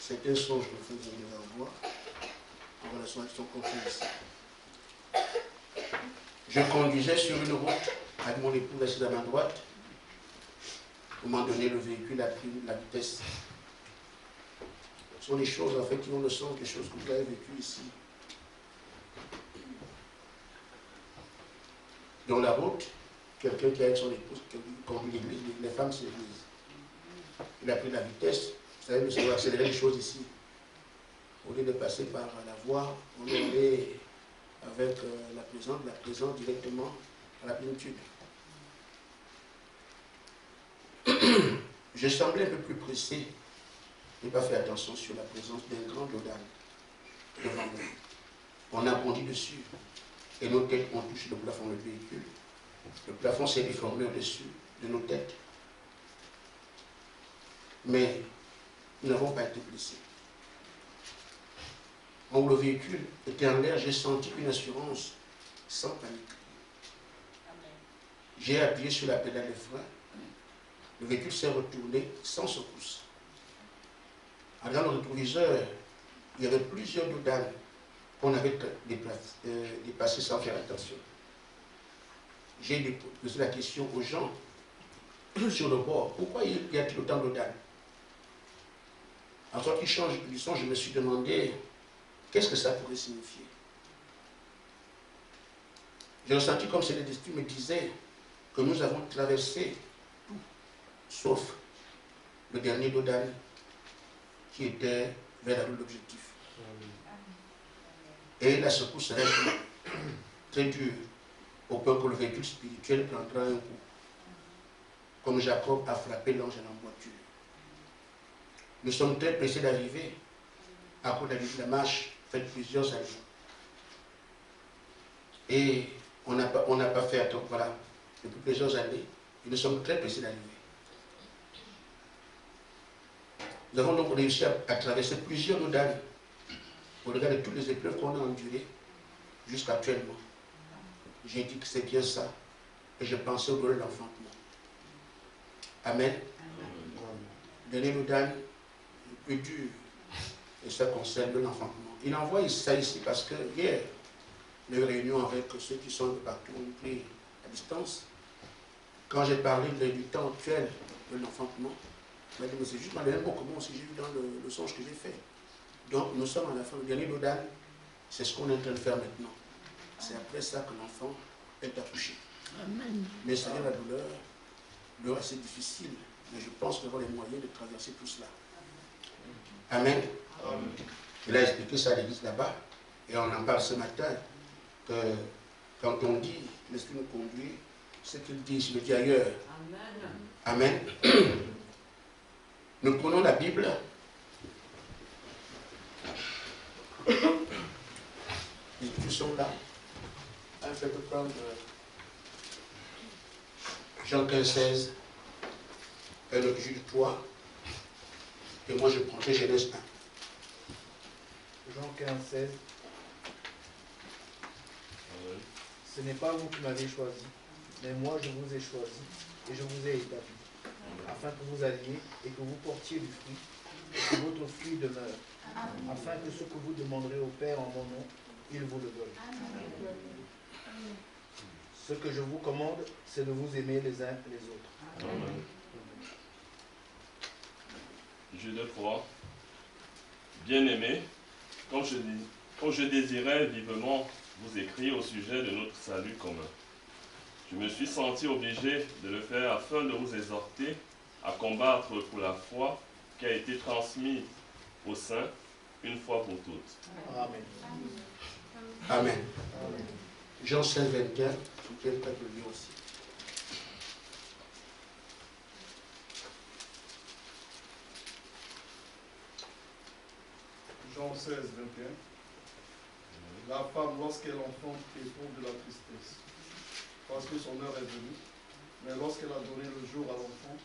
C'est un songe que vous devez avoir en relation avec son confiance. Je conduisais sur une route avec mon épouse assise à ma droite. À un moment donné, le véhicule a pris la vitesse. Ce sont des choses en fait qui ont le sens des choses que vous avez vécues ici. Dans la route, quelqu'un qui est avec son épouse, qui conduit l'église, les femmes c'est l'église. Il a pris la vitesse. Vous savez, nous avons accéléré les choses ici. Au lieu de passer par la voie, on est allé avec la présence directement à la plénitude. Je semblais un peu plus pressé. Je n'ai pas fait attention sur la présence d'un grand Dodan devant nous. On a bondi dessus et nos têtes ont touché le plafond du véhicule. Le plafond s'est déformé au-dessus de nos têtes. Mais nous n'avons pas été blessés. Quand le véhicule était en l'air, j'ai senti une assurance sans panique. J'ai appuyé sur la pédale de frein. Le véhicule s'est retourné sans secousse. En regardant le rétroviseur, il y avait plusieurs Dodan qu'on avait dépassés sans faire attention. J'ai posé la question aux gens sur le bord. Pourquoi y a-t-il autant de Dodan? En sortant du son, je me suis demandé qu'est-ce que ça pourrait signifier. J'ai ressenti comme si le destin me disait que nous avons traversé tout, sauf le dernier Dodan qui était vers l'objectif. Et la secousse serait très dure, au point que le véhicule spirituel prendra un coup, comme Jacob a frappé l'ange en voiture. Nous sommes très pressés d'arriver à cause de la marche faite plusieurs années. Et on n'a pas fait attendre, voilà, depuis plusieurs années, et nous sommes très pressés d'arriver. Nous avons donc réussi à traverser plusieurs Dodan au regard de toutes les épreuves qu'on a endurées jusqu'à actuellement. J'ai dit que c'est bien ça, et je pensais au douleur de l'enfantement. Amen. Le dernier Dodan le plus dur, et ça concerne l'enfantement. Il envoie ça ici parce que hier, il y a eu une réunion avec ceux qui sont un peu partout, on pris à distance. Quand j'ai parlé du temps actuel de l'enfantement, il m'a dit, mais c'est juste dans le même mot que moi aussi j'ai vu dans le songe que j'ai fait. Donc nous sommes à la fin. Le dernier Dodan, c'est ce qu'on est en train de faire maintenant. C'est après ça que l'enfant est accouché. Amen. Mais ça vient la douleur assez difficile, mais je pense qu'on aura les moyens de traverser tout cela. Amen. Amen. Il a expliqué ça à l'église là-bas, et on en parle ce matin, que quand on dit l'esprit nous conduit, ce qu'il dit, je le dis ailleurs. Amen. Amen. Nous prenons la Bible. Les écritures sont là. Je peux prendre Jean 15, 16, le Jude 3, et moi je prendrai Genèse 1. Jean 15, 16. Ce n'est pas vous qui m'avez choisi, mais moi je vous ai choisi et je vous ai établi, afin que vous alliez et que vous portiez du fruit, et que votre fruit demeure, afin que ce que vous demanderez au Père en mon nom, il vous le donne. Ce que je vous commande, c'est de vous aimer les uns les autres. Amen. Jude 3. Bien-aimés, quand je désirais vivement vous écrire au sujet de notre salut commun, je me suis senti obligé de le faire afin de vous exhorter à combattre pour la foi qui a été transmise aux saints une fois pour toutes. Amen. Amen. Amen. Jean 16, 21, vous pouvez peut-être le lire aussi. Jean 16, 21. La femme, lorsqu'elle enfante, éprouve de la tristesse, parce que son heure est venue. Mais lorsqu'elle a donné le jour à l'enfant,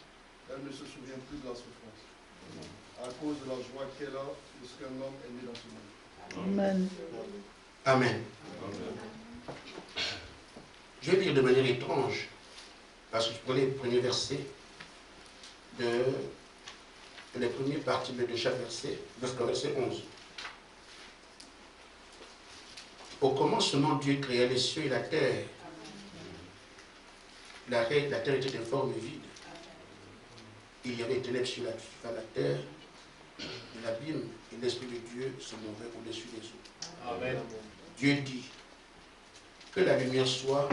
elle ne se souvient plus de la souffrance, à cause de la joie qu'elle a de ce qu'un homme est né dans ce monde. Amen. Amen. Amen. Je vais dire de manière étrange, parce que je prenais le premier verset de les premiers parties de chaque verset, verset 11. Au commencement, Dieu créa les cieux et la terre. La terre était informe et vide. Il y avait des ténèbres sur la terre, et l'abîme, et l'Esprit de Dieu se mouvait au-dessus des eaux. Amen. Dieu dit que la lumière soit,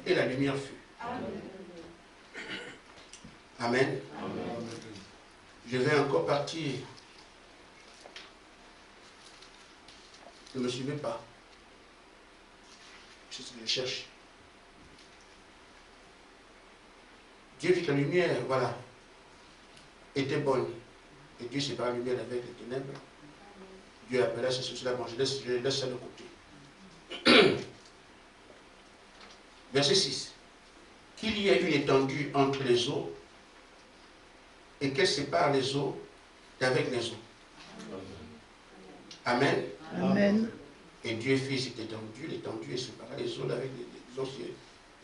et la lumière fut. Amen. Amen. Je vais encore partir. Ne me suivez pas. C'est ce que je cherche. Dieu vit que la lumière, voilà, était bonne. Et Dieu sépare la lumière avec les ténèbres. Dieu appela cela. Bon, je laisse ça de côté. Verset 6. Qu'il y ait une étendue entre les eaux et qu'elle sépare les eaux d'avec les eaux. Amen. Amen. Et Dieu fit cette étendue, l'étendue et sépara les eaux d'avec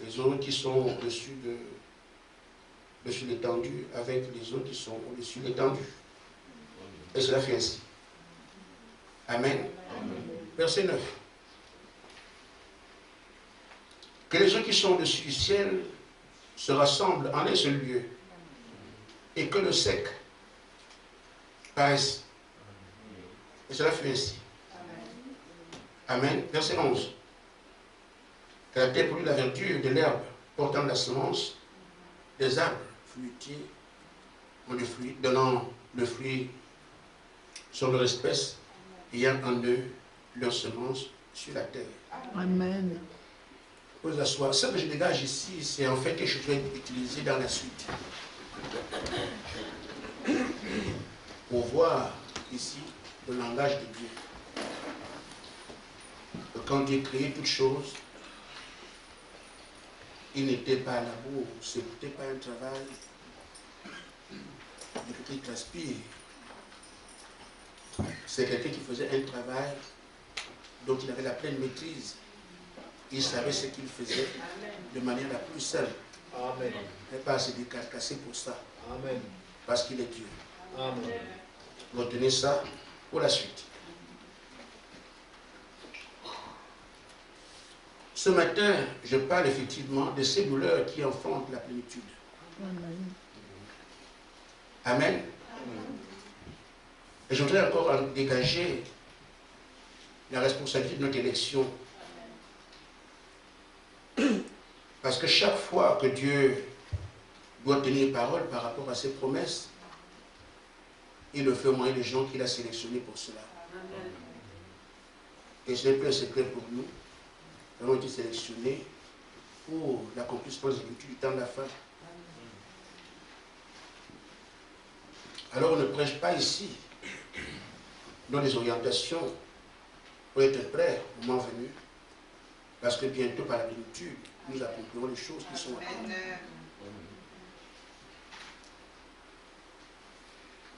les eaux qui sont au-dessus l'étendue avec les eaux qui sont au-dessus de l'étendue. Et cela fait ainsi. Amen. Amen. Verset 9. Que les eaux qui sont au-dessus du ciel se rassemblent en un seul lieu et que le sec paraisse. Et cela fait ainsi. Amen. Verset 11. Que la terre produit la verdure de l'herbe portant de la semence, des arbres fruitiers donnant le fruit sur leur espèce, ayant en eux leur semence sur la terre. Amen. Pose la soie. Ce que je dégage ici, c'est en fait quelque chose que je vais utiliser dans la suite. Pour voir ici le langage de Dieu. Que quand Dieu créait toutes choses, il n'était pas à la bourre, ce n'était pas un travail de quelqu'un qui transpire. C'est quelqu'un qui faisait un travail dont il avait la pleine maîtrise. Il savait ce qu'il faisait de manière la plus simple. Amen. Il n'est pas assez décarcassé pour ça, Amen. parce qu'il est Dieu. Amen. Retenez ça pour la suite. Ce matin, je parle effectivement de ces douleurs qui enfantent la plénitude. Amen. Amen. Et je voudrais encore en dégager la responsabilité de notre élection. Parce que chaque fois que Dieu doit tenir parole par rapport à ses promesses, il le fait au moyen des gens qu'il a sélectionnés pour cela. Et ce n'est plus un secret pour nous. Nous avons été sélectionnés pour l'accomplissement des écritures du temps de la fin. Alors on ne prêche pas ici dans les orientations pour être prêts au moment venu. Parce que bientôt, par la plénitude, nous accomplirons les choses qui sont attendues.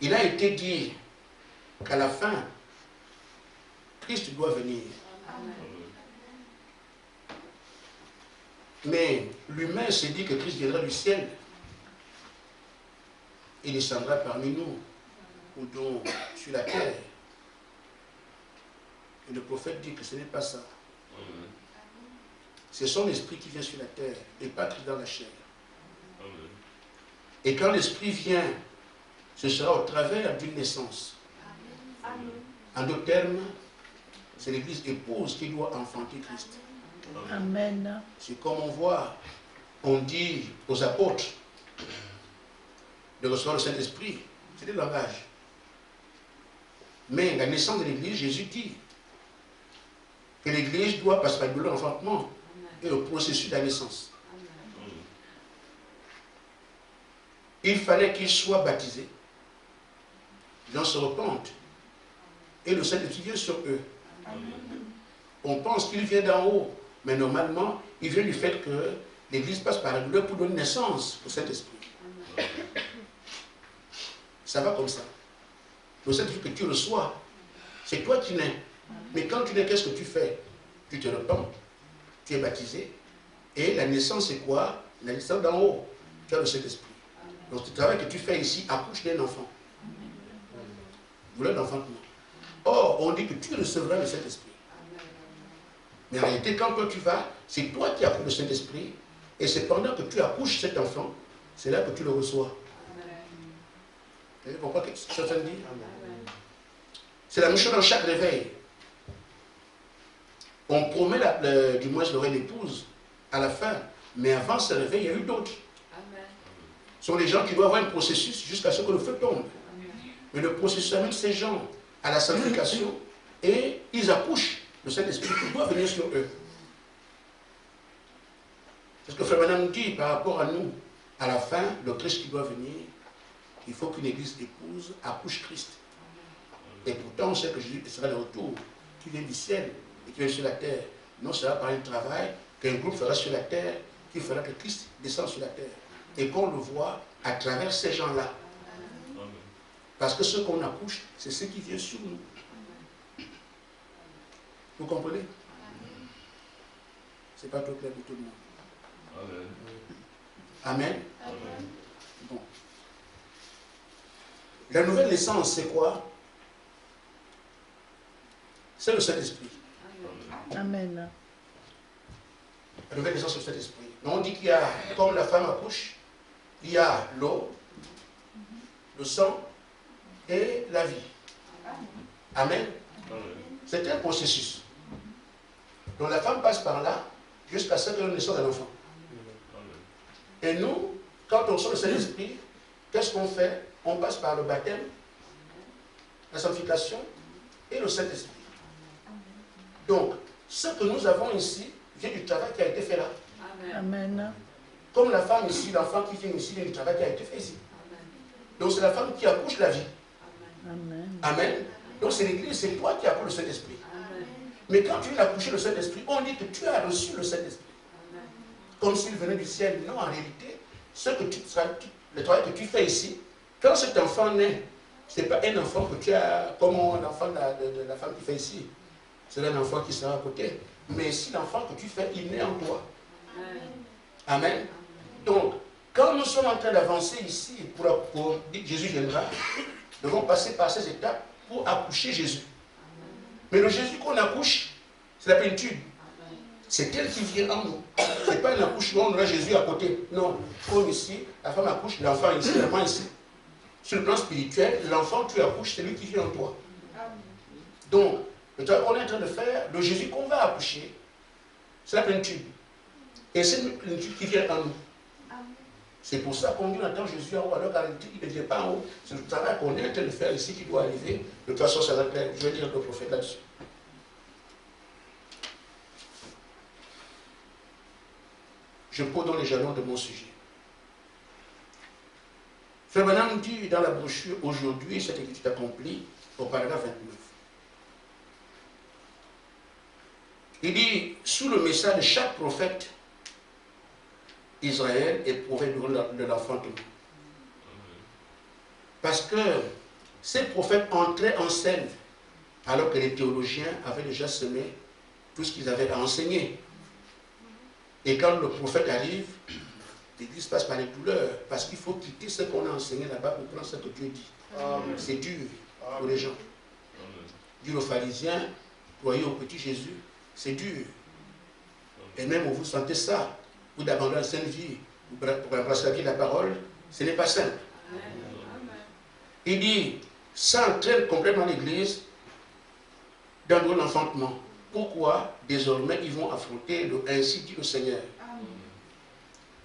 Il a été dit qu'à la fin, Christ doit venir. Mais l'humain s'est dit que Christ viendra du ciel. Il descendra parmi nous, ou donc sur la terre. Et le prophète dit que ce n'est pas ça. C'est son esprit qui vient sur la terre, et pas Christ dans la chair. Et quand l'esprit vient, ce sera au travers d'une naissance. En d'autres termes, c'est l'église épouse qui doit enfanter Christ. Amen. C'est comme on voit, on dit aux apôtres de recevoir le Saint-Esprit. C'est le langage. Mais la naissance de l'église, Jésus dit que l'église doit passer par le l'enfantement et le processus de la naissance. Il fallait qu'ils soient baptisés. Les gens se repentent. Et le Saint-Esprit vient sur eux. On pense qu'il vient d'en haut. Mais normalement, il vient du fait que l'Église passe par la douleur pour donner naissance au Saint-Esprit. Ça va comme ça. Le Saint-Esprit que tu reçois, c'est toi qui nais. Mais quand tu nais, qu'est-ce que tu fais? Tu te repens. Tu es baptisé. Et la naissance, c'est quoi? La naissance d'en haut. Tu as le Saint-Esprit. Donc, le travail que tu fais ici accouche d'un enfant. douleur d'enfantement. Or, on dit que tu recevras le Saint-Esprit. Mais en réalité, quand toi tu vas, c'est toi qui accouches le Saint-Esprit, et c'est pendant que tu accouches cet enfant, c'est là que tu le reçois. Vous savez pourquoi je suis en train de dire? C'est la même chose dans chaque réveil. On promet du moins l'oreille d'épouse à la fin, mais avant ce réveil, il y a eu d'autres. Ce sont des gens qui doivent avoir un processus jusqu'à ce que le feu tombe. Mais le processus amène ces gens à la sanctification et ils accouchent le Saint-Esprit qui doit venir sur eux. C'est ce que Frère Madame dit par rapport à nous. À la fin, le Christ qui doit venir, il faut qu'une église épouse accouche Christ. Et pourtant, on sait que Jésus sera le retour, qui vient du ciel et qui vient sur la terre. Non, ce sera par un travail qu'un groupe fera sur la terre, qui fera que Christ descende sur la terre. Et qu'on le voit à travers ces gens-là. Parce que ce qu'on accouche, c'est ce qui vient sur nous. Vous comprenez? C'est pas trop clair pour tout le monde. Amen. Amen. Bon. La nouvelle naissance, c'est quoi? C'est le Saint-Esprit. Amen. La nouvelle naissance, c'est le Saint-Esprit. On dit qu'il y a, comme la femme accouche, il y a l'eau, le sang et la vie. Amen. C'est un processus. Donc la femme passe par là jusqu'à ce que nous naissons d'un enfant. Et nous, quand on reçoit le Saint-Esprit, qu'est-ce qu'on fait? On passe par le baptême, la sanctification et le Saint-Esprit. Donc, ce que nous avons ici vient du travail qui a été fait là. Amen. Comme la femme ici, l'enfant qui vient ici vient du travail qui a été fait ici. Donc c'est la femme qui accouche la vie. Amen. Amen. Donc c'est l'Église, c'est toi qui accouches le Saint-Esprit. Mais quand tu viens accoucher le Saint-Esprit, on dit que tu as reçu le Saint-Esprit. Comme s'il venait du ciel. Non, en réalité, le travail que tu fais ici, quand cet enfant naît, ce n'est pas un enfant que tu as, comme l'enfant de la femme qui fait ici. C'est un enfant qui sera à côté. Mais si l'enfant que tu fais, il naît en toi. Amen. Donc, quand nous sommes en train d'avancer ici, pour dire que Jésus viendra, nous devons passer par ces étapes pour accoucher Jésus. Mais le Jésus qu'on accouche, c'est la plénitude. C'est elle qui vient en nous. Ce n'est pas un accouchement, on aura Jésus à côté. Non, comme ici, la femme accouche, l'enfant ici, l'enfant ici. Sur le plan spirituel, l'enfant tu accouches, c'est lui qui vient en toi. Donc, le travail qu'on est en train de faire, le Jésus qu'on va accoucher, c'est la plénitude. Et c'est une plénitude qui vient en nous. C'est pour ça qu'on dit on attend Jésus en haut, alors qu'en réalité, il ne vient pas en haut. C'est le travail qu'on est en train de faire ici qui doit arriver. De toute façon, ça va être, je vais dire le prophète là-dessus. Je pose dans les jalons de mon sujet. Frère Branham dit dans la brochure, aujourd'hui, cette étude est accomplie au paragraphe 29. Il dit, sous le message de chaque prophète, Israël éprouvait de l'enfantement. Parce que ces prophètes entraient en scène, alors que les théologiens avaient déjà semé tout ce qu'ils avaient à enseigner. Et quand le prophète arrive, l'Église passe par les douleurs, parce qu'il faut quitter ce qu'on a enseigné là-bas pour prendre ce que Dieu dit. C'est dur pour les gens. Dire aux pharisiens, croyez au petit Jésus, c'est dur. Et même vous sentez ça, vous d'abandonner la sainte vie, pour embrasser la vie de la parole, ce n'est pas simple. Il dit, ça entraîne complètement l'Église dans l'enfantement. Pourquoi désormais ils vont affronter le ainsi dit le Seigneur?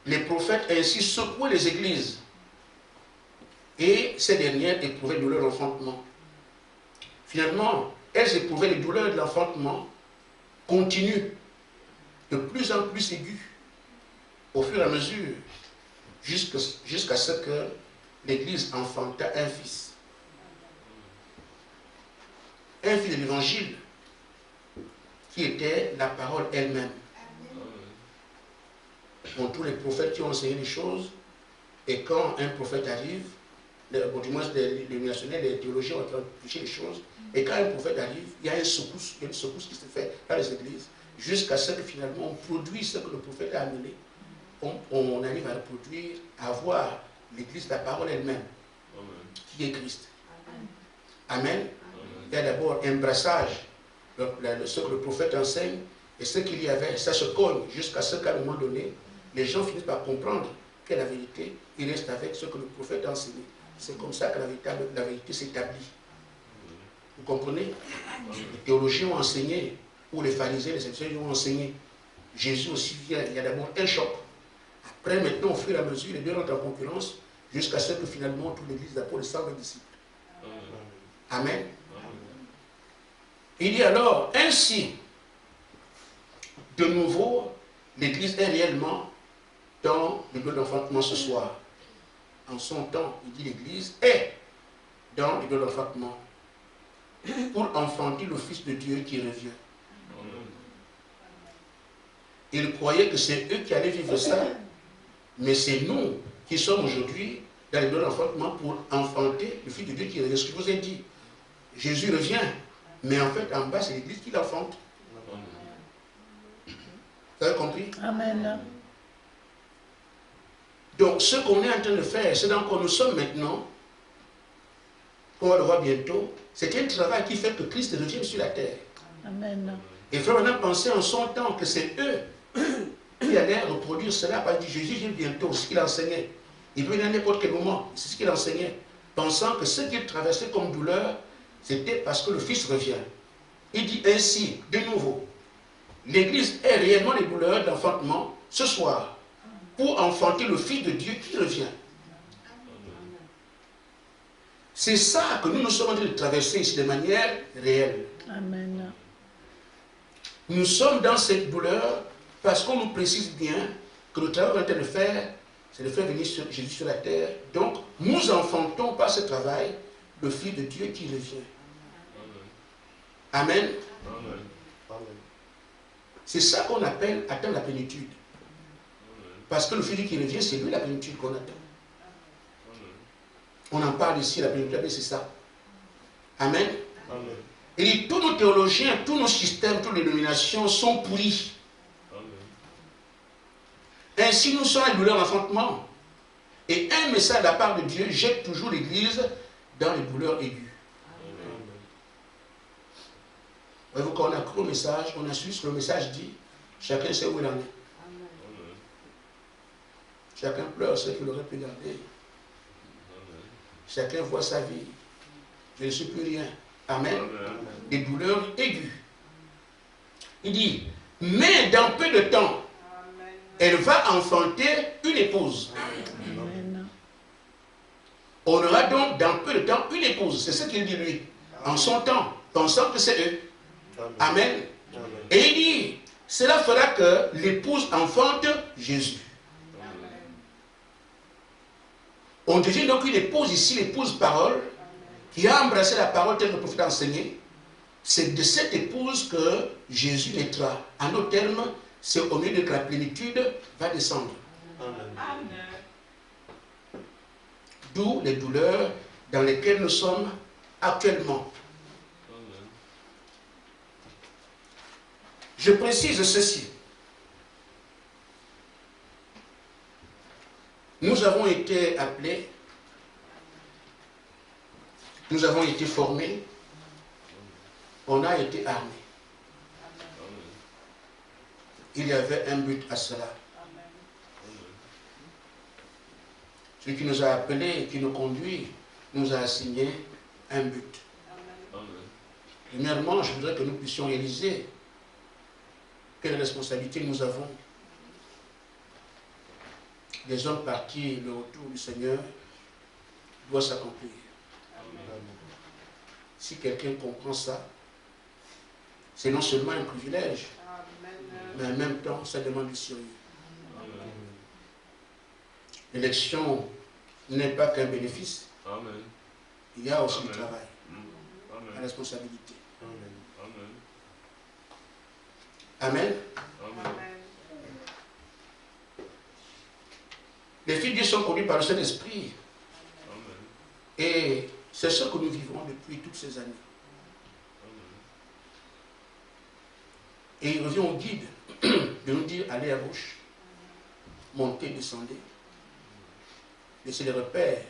Les prophètes ainsi secouaient les églises et ces dernières éprouvaient les douleurs de l'enfantement. Finalement, elles éprouvaient les douleurs de l'enfantement continues, de plus en plus aiguës, au fur et à mesure, jusqu'à ce que l'Église enfanta un fils. Un fils de l'Évangile, qui était la parole elle-même. Bon, tous les prophètes qui ont enseigné les choses, et quand un prophète arrive, du moins les nationaux, les théologiens ont touché les choses, et quand un prophète arrive, il y a une secousse qui se fait dans les églises, jusqu'à ce que finalement on produise ce que le prophète a amené. On arrive à le produire, à voir l'église, la parole elle-même, qui est Christ. Amen. Il y a d'abord un brassage, ce que le prophète enseigne, et ce qu'il y avait, ça se cogne jusqu'à ce qu'à un moment donné, les gens finissent par comprendre que la vérité, ils restent avec ce que le prophète a enseigné. C'est comme ça que la vérité s'établit. Vous comprenez? Les théologiens ont enseigné, ou les pharisiens, les sadducéens ont enseigné. Jésus aussi vient, il y a d'abord un choc. Après, maintenant, au fur et à mesure, les deux rentrent en concurrence, jusqu'à ce que finalement, toute l'église d'apôtres, les 120 disciples. Amen. Il dit alors, ainsi, de nouveau, l'église est réellement dans le lieu d'enfantement ce soir. En son temps, il dit l'église est dans le lieu d'enfantement pour enfanter le Fils de Dieu qui revient. Ils croyaient que c'est eux qui allaient vivre ça, mais c'est nous qui sommes aujourd'hui dans le lieu d'enfantement pour enfanter le Fils de Dieu qui revient. Ce que je vous ai dit, Jésus revient, mais en fait, en bas, c'est l'église qui l'enfante. Vous avez compris? Amen. Donc, ce qu'on est en train de faire, c'est dans quoi nous sommes maintenant, qu'on va le voir bientôt, c'est un travail qui fait que Christ revienne sur la terre. Amen. Et frère, on a pensé en son temps que c'est eux qui allaient reproduire cela, parce que Jésus vient bientôt, c'est ce qu'il enseignait. Il peut venir à n'importe quel moment, c'est ce qu'il enseignait, pensant que ce qu'il traversait comme douleur, c'était parce que le Fils revient. Il dit ainsi, de nouveau, l'Église est réellement les douleurs d'enfantement ce soir, pour enfanter le Fils de Dieu qui revient. C'est ça que nous sommes en train de traverser ici de manière réelle. Amen. Nous sommes dans cette douleur parce qu'on nous précise bien que le travail qu'on est en train de faire, c'est de faire venir Jésus sur la terre. Donc, nous enfantons par ce travail le Fils de Dieu qui revient. Amen. C'est ça qu'on appelle atteindre la plénitude. Parce que le Fils de Dieu qui revient, c'est lui la plénitude qu'on attend. On en parle ici, la plénitude, c'est ça. Amen. Amen. Et dit, tous nos théologiens, tous nos systèmes, toutes les dénominations sont pourris. Ainsi, nous sommes à la douleur d'enfantement. Et un message de la part de Dieu jette toujours l'Église dans les douleurs aiguës. Voyez-vous, quand on a cru au message, on a su ce que le message dit, chacun sait où il en est. Chacun pleure ce qu'il aurait pu garder. Chacun voit sa vie. Je ne suis plus rien. Amen. Des douleurs aiguës. Il dit, mais dans peu de temps, elle va enfanter une épouse. Amen. On aura donc dans peu de temps une épouse. C'est ce qu'il dit lui. En son temps, pensant que c'est eux. Amen. Et il dit, cela fera que l'épouse enfante Jésus. On devient donc une épouse ici, l'épouse parole, qui a embrassé la parole telle que le prophète a enseigné. C'est de cette épouse que Jésus naîtra. En d'autres termes, c'est au milieu de que la plénitude va descendre. D'où les douleurs dans lesquelles nous sommes actuellement. Je précise ceci. Nous avons été appelés, nous avons été formés, on a été armés. Il y avait un but à cela. Celui qui nous a appelés et qui nous conduit nous a assigné un but. Premièrement, je voudrais que nous puissions réaliser quelle responsabilité nous avons. Les hommes partis, le retour du Seigneur doit s'accomplir. Si quelqu'un comprend ça, c'est non seulement un privilège, mais en même temps, ça demande du sérieux. L'élection n'est pas qu'un bénéfice. Il y a aussi du travail, la responsabilité. Amen. Les filles de Dieu sont conduites par le Saint-Esprit. Et c'est ce que nous vivons depuis toutes ces années. Et il revient au guide de nous dire, allez à gauche, montez, descendez. Laissez les repères,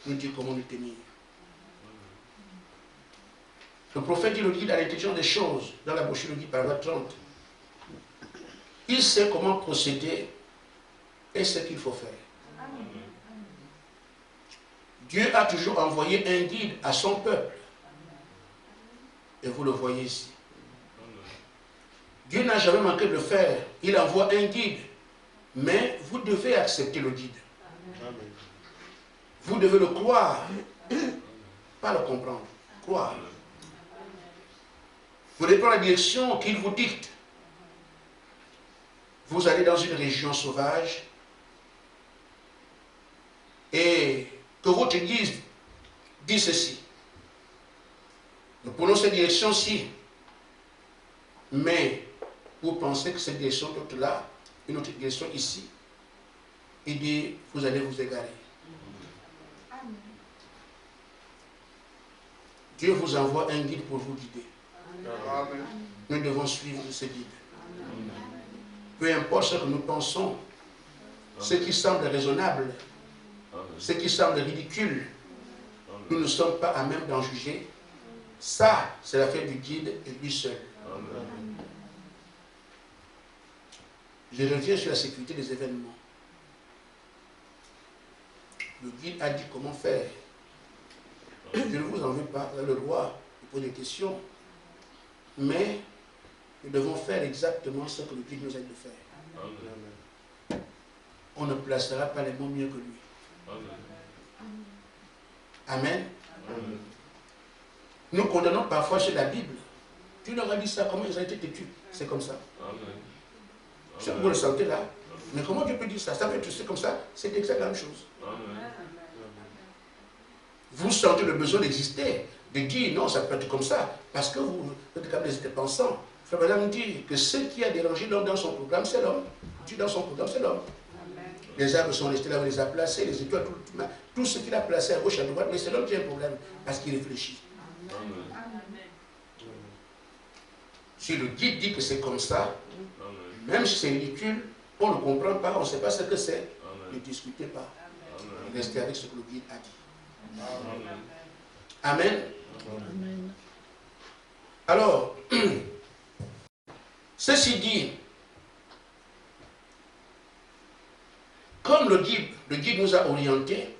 nous dire comment nous tenir. Le prophète dit le guide à l'intelligence des choses, dans la brochure, le guide, paragraphe 30. Il sait comment procéder et ce qu'il faut faire. Dieu a toujours envoyé un guide à son peuple. Et vous le voyez ici. Dieu n'a jamais manqué de le faire. Il envoie un guide. Mais vous devez accepter le guide. Vous devez le croire. Pas le comprendre. Croire. Vous devez prendre la direction qu'il vous dicte. Vous allez dans une région sauvage et que votre guide dit ceci. Nous prenons cette direction-ci. Mais vous pensez que cette direction d'autre là, une autre direction ici, il dit, vous allez vous égarer. Dieu vous envoie un guide pour vous guider. Amen. Nous devons suivre ce guide. Peu importe ce que nous pensons, ce qui semble raisonnable, ce qui semble ridicule, nous ne sommes pas à même d'en juger. Ça, c'est l'affaire du guide et lui seul. Je reviens sur la sécurité des événements. Le guide a dit comment faire. Je ne vous en veux pas, vous avez le droit de poser des questions. Mais nous devons faire exactement ce que le guide nous aide de faire. On ne placera pas les mots mieux que lui. Amen. Nous condamnons parfois chez la Bible. Tu leur as dit ça, comment ils ont été têtus? C'est comme ça. Vous le sentez là? Mais comment tu peux dire ça? Ça peut être comme ça, c'est exactement la même chose. Vous sentez le besoin d'exister, de dire non, ça peut être comme ça, parce que vous êtes capable d'être pensant. Frère Madame dit que ce qui a dérangé l'homme dans son programme, c'est l'homme. Dieu dans son programme, c'est l'homme. Les arbres sont restés là où il les a placés, les étoiles, tout ce qu'il a placé à gauche, à droite, mais c'est l'homme qui a un problème, parce qu'il réfléchit. Si le guide dit que c'est comme ça, même si c'est ridicule, on ne comprend pas, on ne sait pas ce que c'est, ne discutez pas. Restez avec ce que le guide a dit. Amen. Amen. Alors, ceci dit, comme le guide nous a orientés,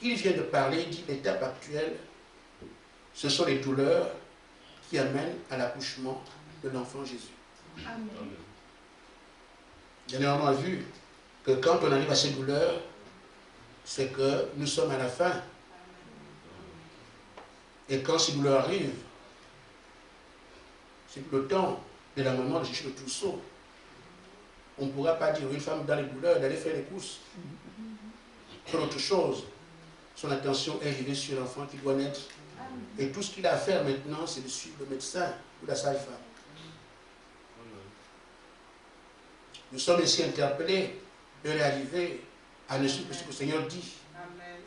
il vient de parler, il dit l'étape actuelle, ce sont les douleurs qui amènent à l'accouchement de l'enfant Jésus. Dernièrement, on a vu que quand on arrive à ces douleurs, c'est que nous sommes à la fin. Et quand ces douleurs arrivent, c'est le temps de la maman de chercher le trousseau. On ne pourra pas dire à une femme dans les douleurs d'aller faire les courses. Pour autre chose, son attention est rivée sur l'enfant qui doit naître. Et tout ce qu'il a à faire maintenant, c'est de suivre le médecin ou la sage-femme. Nous sommes ici interpellés de réaliser à ne suivre que ce que le Seigneur dit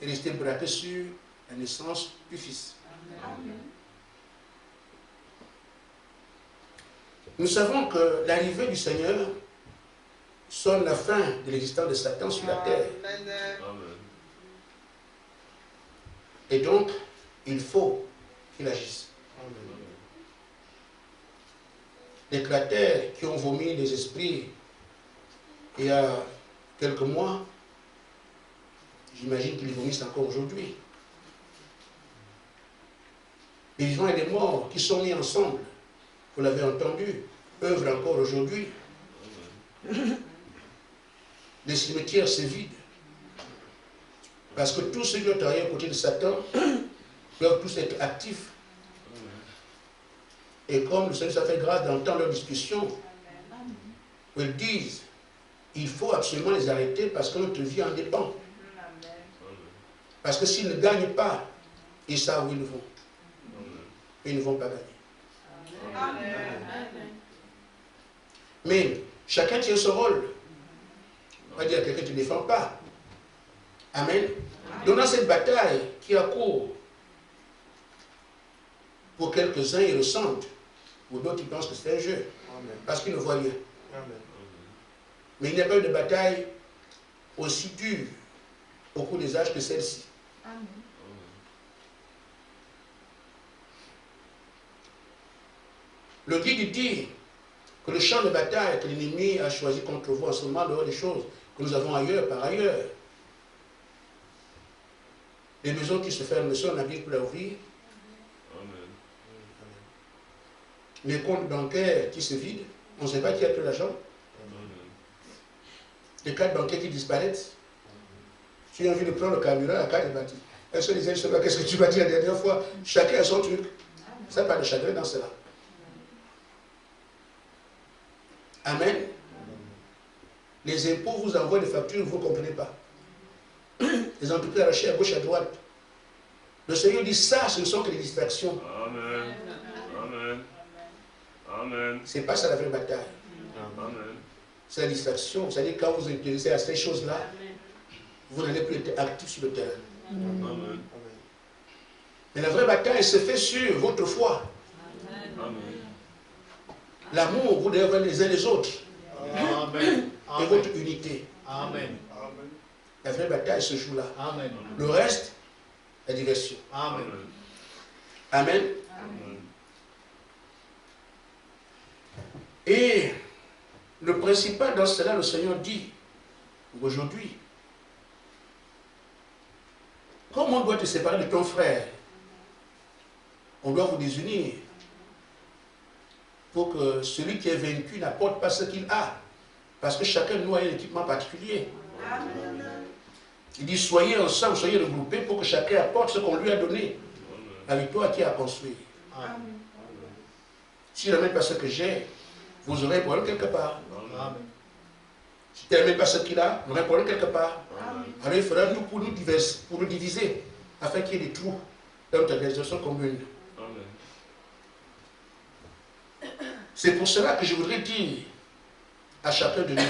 et rester braqués sur la naissance du Fils. Nous savons que l'arrivée du Seigneur sonne la fin de l'existence de Satan sur la terre. Et donc, il faut qu'il agisse. Les cratères qui ont vomi des esprits il y a quelques mois, j'imagine qu'ils vomissent encore aujourd'hui. Les vivants et les morts qui sont mis ensemble, vous l'avez entendu, œuvrent encore aujourd'hui. Les cimetières se vident. Parce que tous ceux qui ont travaillé à côté de Satan doivent tous être actifs. Et comme le Seigneur, ça fait grâce d'entendre leur discussion, où ils disent, il faut absolument les arrêter parce que notre vie en dépend. Parce que s'ils ne gagnent pas, ils savent où ils vont. Ils ne vont pas gagner. Mais chacun tient son rôle. On va dire à quelqu'un qui ne défend pas. Amen. Donc dans cette bataille qui a cours, pour quelques-uns ils ressentent, pour d'autres ils pensent que c'est un jeu, parce qu'ils ne voient rien. Mais il n'y a pas eu de bataille aussi dure au cours des âges que celle-ci. Le guide dit que le champ de bataille que l'ennemi a choisi contre vous en ce moment dehors des choses que nous avons ailleurs, par ailleurs. Les maisons qui se ferment, on a pour la ouvrir. Les comptes bancaires qui se vident, on ne sait pas qui a pris l'argent. Les cartes bancaires qui disparaissent. Tu as envie de prendre le carburant, la carte est bâtie. Elle se disait, je ne sais pas, qu'est-ce que tu m'as dit la dernière fois? Chacun a son truc. Ça n'a pas de chagrin dans cela. Amen. Les impôts vous envoient des factures, vous ne comprenez pas. Les entreprises arrachées à gauche, à droite. Le Seigneur dit ça, ce ne sont que des distractions. Amen. Amen. Amen. Ce n'est pas ça la vraie bataille. Amen. C'est la distraction. C'est-à-dire quand vous vous intéressez à ces choses-là, vous n'allez plus être actif sur le terrain. Amen. Mais la vraie bataille se fait sur votre foi. Amen. L'amour, vous devez avoir les uns les autres. Amen. Et votre unité. Amen. La vraie bataille se joue là. Amen. Le reste, la diversion. Amen. Amen. Amen. Et le principal dans cela, le Seigneur dit aujourd'hui, comme on doit te séparer de ton frère, on doit vous désunir pour que celui qui est vaincu n'apporte pas ce qu'il a. Parce que chacun de nous a un équipement particulier. Il dit, soyez ensemble, soyez regroupés pour que chacun apporte ce qu'on lui a donné. La victoire qui a construit. Si je n'amène pas ce que j'ai, vous aurez un problème quelque part. Amen. Si tu n'amènes pas ce qu'il a, vous aurez un problème quelque part. Alors il faudra pour nous diviser, afin qu'il y ait des trous dans notre organisation commune. C'est pour cela que je voudrais dire à chacun de nous,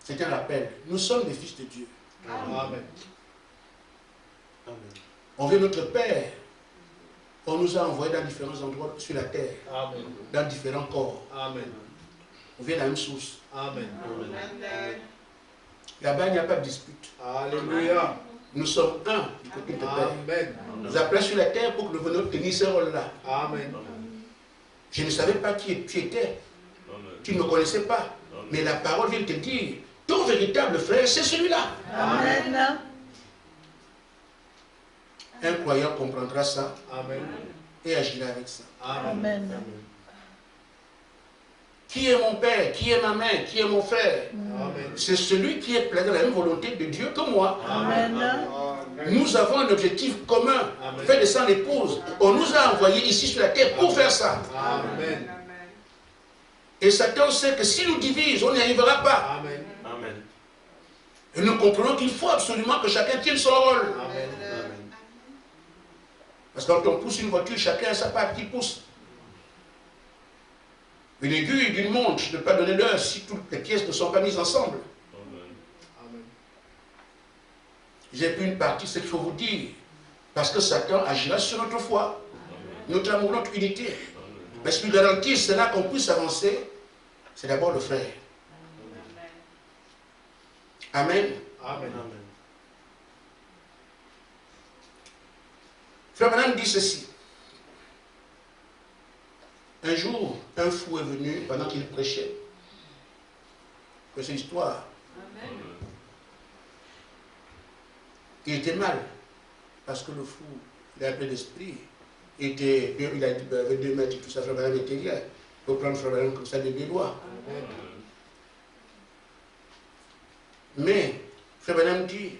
c'est un rappel, nous sommes des fils de Dieu. Amen. On vient de notre Père. On nous a envoyés dans différents endroits sur la terre, Amen. dans différents corps. Amen. On vient de la même source. Amen. Là-bas, il n'y a pas de dispute. Alléluia. Nous sommes un du côté de Père. Amen. Nous a placés sur la terre pour que nous venions tenir ce rôle-là. Amen. Je ne savais pas qui tu étais. Tu ne me connaissais pas. Mais la parole vient te dire, ton véritable frère, c'est celui-là. Amen. Un croyant comprendra ça Amen. et agira avec ça. Amen. Amen. Qui est mon père? Qui est ma mère? Qui est mon frère? Amen. C'est celui qui est plein de la même volonté de Dieu que moi. Amen. Nous avons un objectif commun, Amen. faire descendre l'épouse. On nous a envoyés ici sur la terre pour faire ça. Amen. Et Satan sait que si nous divisons, on n'y arrivera pas. Amen. Amen. Et nous comprenons qu'il faut absolument que chacun tienne son rôle. Amen. Parce que quand on pousse une voiture, chacun a sa part qui pousse. Une aiguille d'une montre ne peut pas donner l'heure si toutes les pièces ne sont pas mises ensemble. Amen. J'ai pris une partie, c'est ce qu'il faut vous dire. Parce que Satan agira sur notre foi, notre amour, notre unité. Mais ce qui garantit cela qu'on puisse avancer, c'est d'abord le frère. Amen. Amen. Frère Branham dit ceci. Un jour, un fou est venu pendant qu'il prêchait. Que c'est l'histoire. Il était mal. Parce que le fou, il a plein d'esprit. Il avait 2 mètres et tout ça. Frère Branham était là. Il faut prendre Frère Branham comme ça de 2 doigts. Mais Frère Branham dit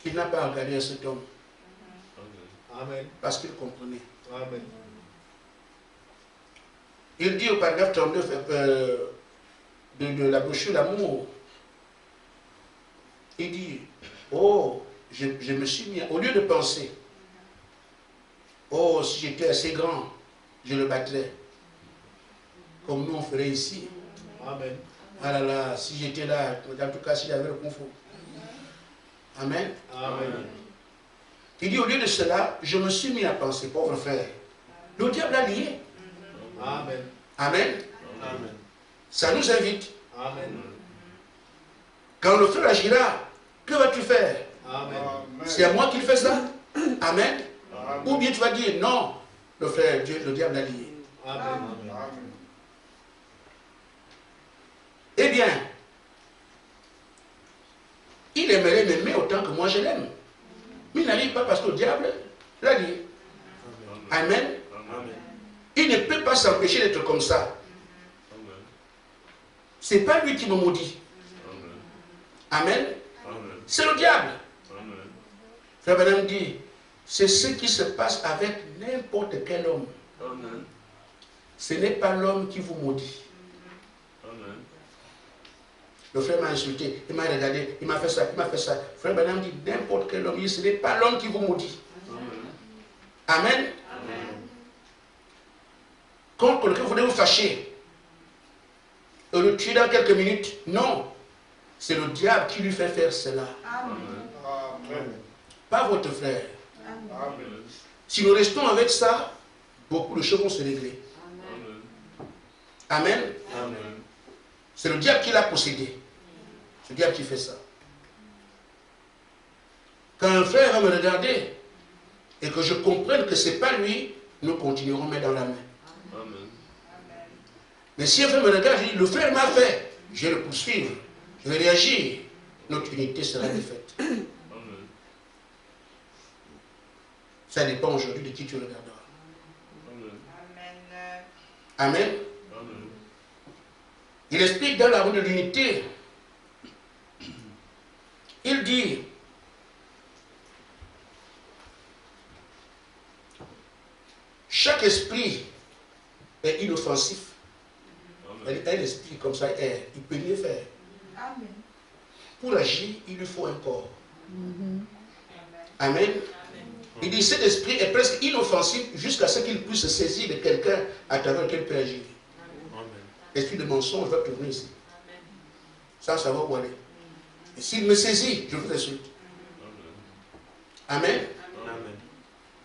qu'il n'a pas regardé à cet homme. Amen. Parce qu'il comprenait. Amen. Il dit au paragraphe 39 de la brochure L'amour, il dit, oh, je me suis mis, au lieu de penser, oh, si j'étais assez grand, je le battrais, comme nous on ferait ici. Amen. Ah là là, si j'étais là, en tout cas si j'avais le confort. Amen. Amen. Il dit, au lieu de cela, je me suis mis à penser, pauvre frère, le diable a lié. Amen. Amen. Amen. Ça nous invite. Amen. Quand le frère agira, que vas-tu faire? Amen. C'est à moi qu'il fait ça? Amen. Ou bien tu vas dire, non, le frère, Dieu, le diable l'a lié. Amen. Eh bien, il aimerait m'aimer autant que moi je l'aime. Mais il n'arrive pas parce que le diable l'a dit. Amen. Il ne peut pas s'empêcher d'être comme ça. Ce n'est pas lui qui me maudit. Amen. C'est le diable. Frère Branham dit, c'est ce qui se passe avec n'importe quel homme. Ce n'est pas l'homme qui vous maudit. Le frère m'a insulté, il m'a regardé, il m'a fait ça, il m'a fait ça. Frère Branham dit, n'importe quel homme, ce n'est pas l'homme qui vous maudit. Amen. Quand quelqu'un voulait vous fâcher et le tuer dans quelques minutes, non. C'est le diable qui lui fait faire cela. Amen. Pas votre frère. Amen. Si nous restons avec ça, beaucoup de choses vont se régler. Amen. C'est le diable qui l'a possédé. C'est le diable qui fait ça. Quand un frère va me regarder et que je comprenne que ce n'est pas lui, nous continuerons main dans la main. Mais si un frère me regarde, je dis, le frère m'a fait, je vais le poursuivre, je vais réagir, notre unité sera défaite. Ça dépend aujourd'hui de qui tu regarderas. Amen. Il explique dans la roue de l'unité, il dit, chaque esprit est inoffensif. Un esprit comme ça, il peut rien faire. Amen. Pour agir, il lui faut un corps. Amen. Il dit, cet esprit est presque inoffensif jusqu'à ce qu'il puisse se saisir de quelqu'un à travers lequel il peut agir. L'esprit de mensonge va tourner ici. Sans savoir où aller. Et s'il me saisit, je vous insulte. Amen.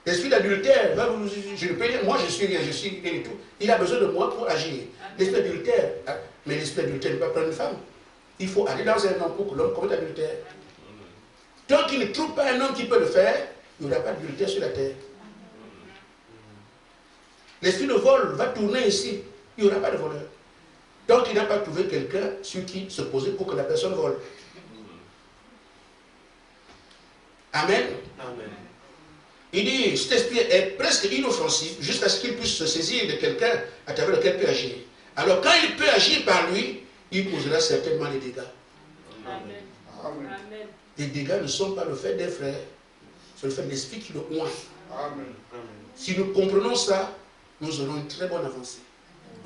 L'esprit d'adultère va vous dire, je ne peux rien, moi je suis rien, je suis rien du tout. Il a besoin de moi pour agir. L'esprit d'adultère, mais l'esprit d'adultère ne peut pas prendre une femme. Il faut aller dans un homme pour que l'homme commette adultère. Tant qu'il ne trouve pas un homme qui peut le faire, il n'y aura pas d'adultère sur la terre. L'esprit de vol va tourner ici, il n'y aura pas de voleur. Tant qu'il n'a pas trouvé quelqu'un sur qui se poser pour que la personne vole. Amen. Il dit, cet esprit est presque inoffensif jusqu'à ce qu'il puisse se saisir de quelqu'un à travers lequel il peut agir. Alors quand il peut agir par lui, il causera certainement des dégâts. Amen. Les dégâts ne sont pas le fait des frères, c'est le fait de l'esprit qui le oint. Amen. Si nous comprenons ça, nous aurons une très bonne avancée.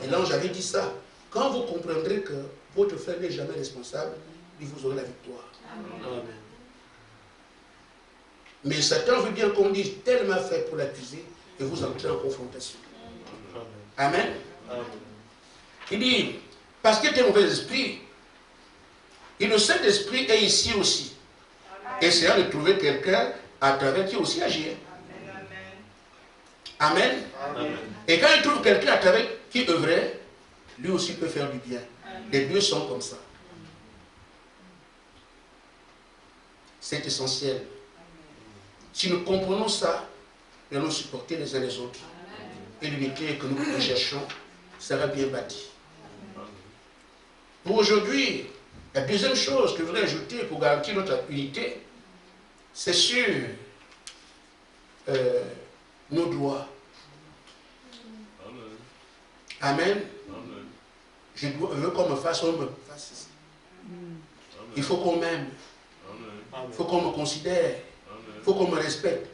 Et là, j'avais dit ça. Quand vous comprendrez que votre frère n'est jamais responsable, vous aurez la victoire. Amen. Mais Satan veut bien qu'on dise tel m'a fait pour l'accuser et vous entrez en confrontation. Amen. Il dit, parce qu'il est un mauvais esprit, et le Saint-Esprit est ici aussi. Essayant de trouver quelqu'un à travers qui aussi agir. Amen. Et quand il trouve quelqu'un à travers qui œuvrait, lui aussi peut faire du bien. Les deux sont comme ça. C'est essentiel. Si nous comprenons ça, nous allons supporter les uns les autres. Et l'unité que nous recherchons sera bien bâtie. Pour aujourd'hui, la deuxième chose que je voudrais ajouter pour garantir notre unité, c'est sur nos droits. Amen. Je veux qu'on me fasse, on me fasse ici. Il faut qu'on m'aime. Il faut qu'on me considère. Il faut qu'on me respecte.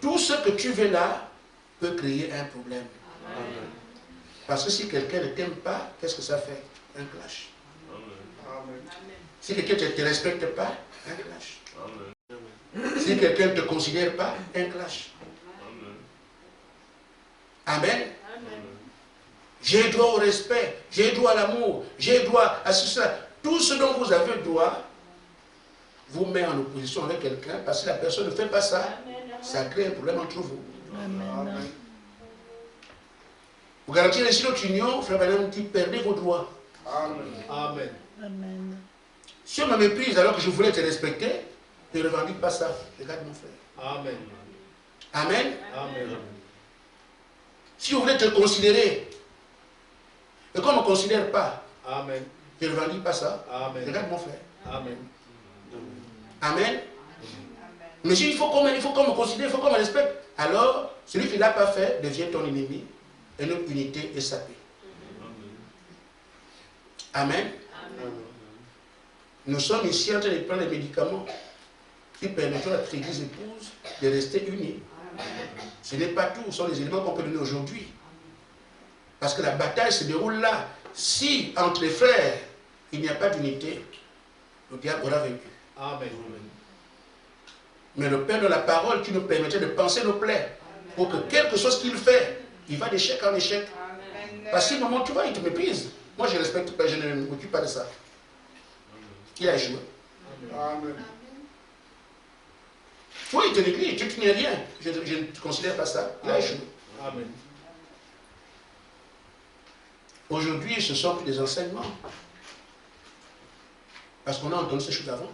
Tout ce que tu veux là peut créer un problème. Parce que si quelqu'un ne t'aime pas, qu'est-ce que ça fait? Un clash. Si quelqu'un ne te respecte pas, un clash. Si quelqu'un ne te considère pas, un clash. Amen. J'ai droit au respect, j'ai droit à l'amour, j'ai droit à ça. Tout ce dont vous avez droit vous met en opposition avec quelqu'un parce que la personne ne fait pas ça. Ça crée un problème entre vous. Amen. Pour garantir ainsi notre union, frère Branham dit, perdez vos droits. Amen. Amen. Si on me méprise alors que je voulais te respecter, ne revendique pas ça. Regarde mon frère. Amen. Amen. Amen. Si vous voulez te considérer, et qu'on ne me considère pas, Amen. je ne revendique pas ça. Amen. Regarde mon frère. Amen. Amen. Mais il faut qu'on me considère, il faut qu'on me respecte. Alors, celui qui ne l'a pas fait devient ton ennemi et notre unité est sapée. Amen. Nous sommes ici en train de prendre les médicaments qui permettront à notre église épouse de rester unie. Ce n'est pas tout, ce sont les éléments qu'on peut donner aujourd'hui. Parce que la bataille se déroule là. Si entre les frères, il n'y a pas d'unité, le diable aura vaincu. Amen. Mais le Père de la parole qui nous permettait de penser nos plaies, pour que quelque chose qu'il fait, il va d'échec en échec. Parce que moment, tu vois, il te méprise. Moi, je ne respecte pas, je ne m'occupe pas de ça. Il a échoué. Amen. Oui, il te néglige, tu n'es rien. Je ne considère pas ça. Il a échoué. Amen. Aujourd'hui, ce ne sont plus des enseignements. Parce qu'on a entendu ces choses avant.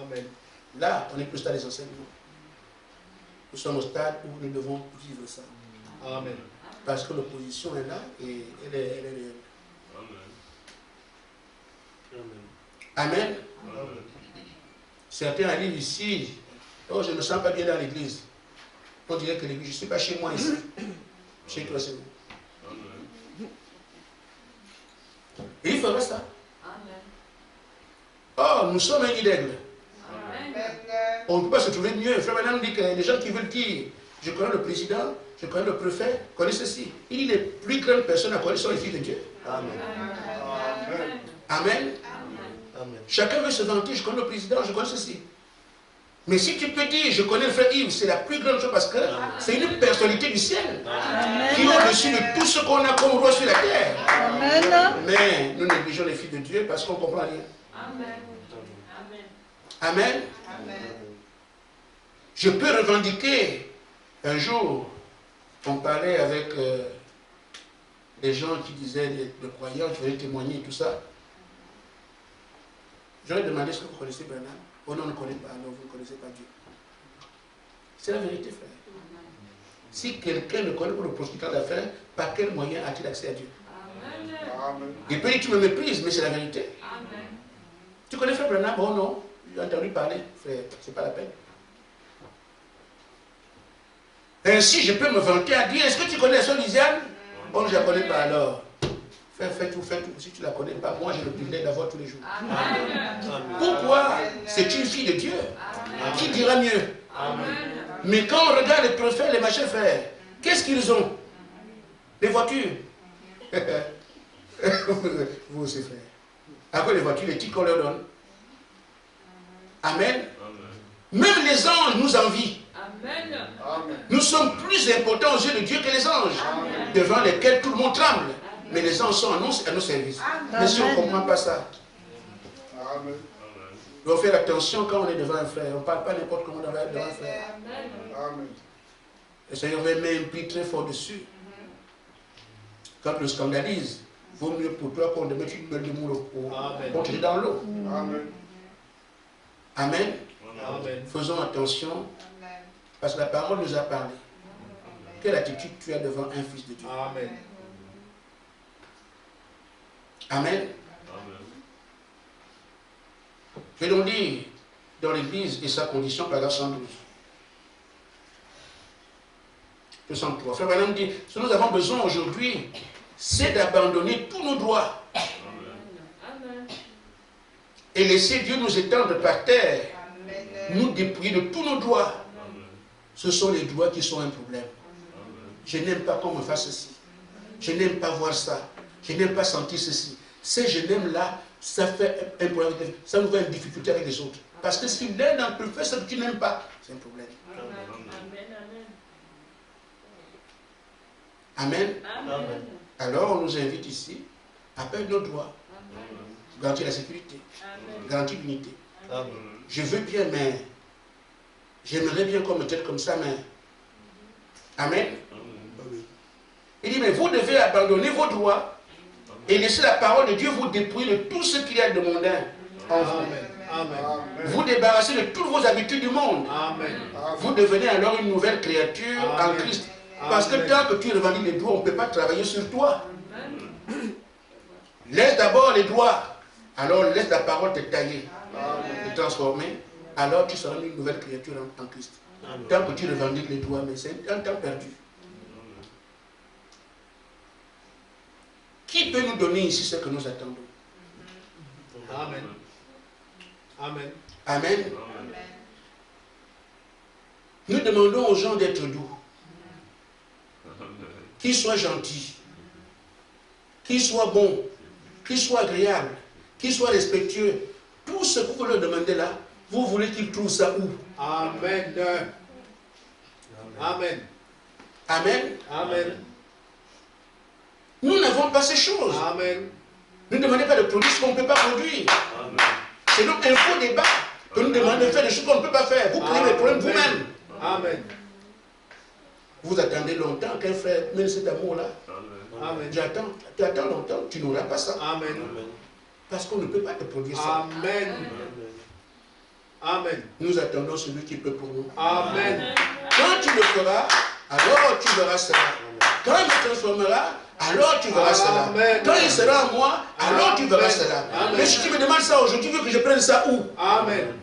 Amen. Là, on n'est plus à des enseignements. Nous sommes au stade où nous devons vivre ça. Amen. Parce que l'opposition est là et elle est réelle. Amen. Certains arrivent ici. Oh, je ne me sens pas bien dans l'église. On dirait que l'église, je ne suis pas chez moi ici. Chez toi, c'est où? Et il fera ça. Oh, nous sommes un nid d'aigle. On ne peut pas se trouver mieux. Frère Madame dit que les gens qui veulent dire, je connais le président, je connais le préfet, je connais ceci. Il dit les plus grandes personnes à connaître sont les filles de Dieu. Amen. Amen. Amen. Chacun veut se vanter, je connais le président, je connais ceci. Mais si tu peux dire, je connais le frère Yves, c'est la plus grande chose parce que c'est une personnalité du ciel qui est au-dessus de tout ce qu'on a comme roi sur la terre. Amen. Mais nous négligeons les filles de Dieu parce qu'on ne comprend rien. Amen. Amen. Je peux revendiquer, un jour, on parlait avec des gens qui disaient, des croyants qui venaient témoigner et tout ça. J'aurais demandé ce que vous connaissez Bernard. Oh non, on ne connaît pas, alors vous ne connaissez pas Dieu. C'est la vérité, frère. Si quelqu'un ne connaît pas le prospecteur d'affaires, par quel moyen a-t-il accès à Dieu? Amen. Il peut dire tu me méprises, mais c'est la vérité. Tu connais frère Bernard? Oh non, j'ai entendu parler, frère, c'est pas la peine. Ainsi, je peux me vanter à dire, est-ce que tu connais la soeur Lisiane? Oh, je ne la connais pas alors. Fais tout. Si tu ne la connais pas, moi j'ai le privilège d'avoir tous les jours. Pourquoi? C'est une fille de Dieu. Qui dira mieux? Mais quand on regarde les prophètes, les machins frères, qu'est-ce qu'ils ont? Les voitures. Vous aussi, frère. À quoi les voitures, les titres qu'on leur donne? Amen. Même les anges nous envient. Nous sommes plus importants aux yeux de Dieu que les anges, devant lesquels tout le monde tremble. Mais les anges sont à nos services. Mais si on ne comprend pas ça, Amen. il faut faire attention quand on est devant un frère. On ne parle pas n'importe comment devant un frère. Amen. Le Seigneur met un prix très fort dessus. Quand tu le scandalises, vaut mieux pour toi qu'on te mette une meule de moule pour te jeter dans l'eau. Amen. Amen. Amen. Faisons attention, parce que la parole nous a parlé. Quelle attitude tu as devant un fils de Dieu? Amen. Amen. Je vais donc dire, dans l'église et sa condition, paragraphe 112. 203. Frère Madame dit, ce que nous avons besoin aujourd'hui, c'est d'abandonner tous nos droits. Et laisser Dieu nous étendre par terre, nous dépouiller de tous nos droits. Ce sont les droits qui sont un problème. Je n'aime pas qu'on me fasse ceci. Je n'aime pas voir ça. Je n'aime pas sentir ceci. Ces je n'aime là, ça fait un problème. Ça nous fait une difficulté avec les autres. Parce que si l'un d'entre eux fait ce que tu n'aimes pas, c'est un problème. Amen. Amen. Alors on nous invite ici à perdre nos droits. Garantir la sécurité. Garantir l'unité. Je veux bien, mais j'aimerais bien qu'on me traite comme ça, mais... Amen. Il dit, mais vous devez abandonner vos droits et laisser la parole de Dieu vous dépouiller de tout ce qu'il y a de mondain en vous. Amen. Vous débarrasser de toutes vos habitudes du monde. Amen. Vous devenez alors une nouvelle créature en Christ. Parce que tant que tu revendiques les droits, on ne peut pas travailler sur toi. Laisse d'abord les droits. Alors laisse la parole te tailler, te transformer. Alors tu seras une nouvelle créature en Christ. Tant que tu revendiques les droits, mais c'est un temps perdu. Qui peut nous donner ici ce que nous attendons? Amen. Amen. Amen. Nous demandons aux gens d'être doux, qu'ils soient gentils, qu'ils soient bons, qu'ils soient agréables, qu'ils soient respectueux. Tout ce que vous leur demandez là, vous voulez qu'ils trouvent ça où? Amen. Amen. Amen. Amen. Nous n'avons pas ces choses. Amen. Ne demandez pas de produire ce qu'on ne peut pas produire. C'est donc un faux débat que nous demandons de faire des choses qu'on ne peut pas faire. Vous créez les problèmes vous-même. Amen. Vous attendez longtemps qu'un frère mène cet amour-là. Amen. Tu attends longtemps, tu n'auras pas ça. Amen. Parce qu'on ne peut pas te produire ça. Amen. Amen. Nous attendons celui qui peut pour nous. Amen. Quand tu le feras, alors tu verras cela. Quand il me transformera, alors tu verras cela. Amen. Quand il sera en moi, alors tu verras cela. Amen. Mais si tu me demandes ça aujourd'hui, tu veux que je prenne ça où? Amen.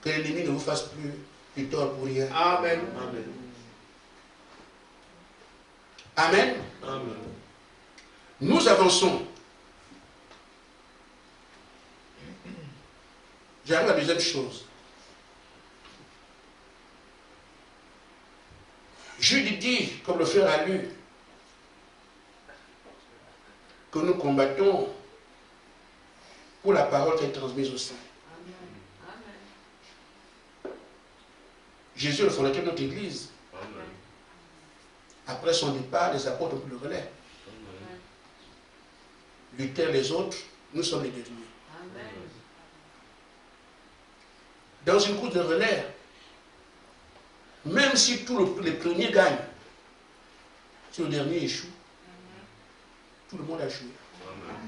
Que l'ennemi ne vous fasse plus du tort pour rien. Amen. Amen. Nous avançons. J'arrive à la deuxième chose. Jude dit, comme le frère a lu, que nous combattons pour la parole qui est transmise au sein. Jésus est le fondateur de notre Église. Après son départ, les apôtres ont pris le relais. Luther, les autres, nous sommes les derniers. Dans une course de relais, même si tous les premiers gagnent, si le dernier échoue, tout le monde a échoué.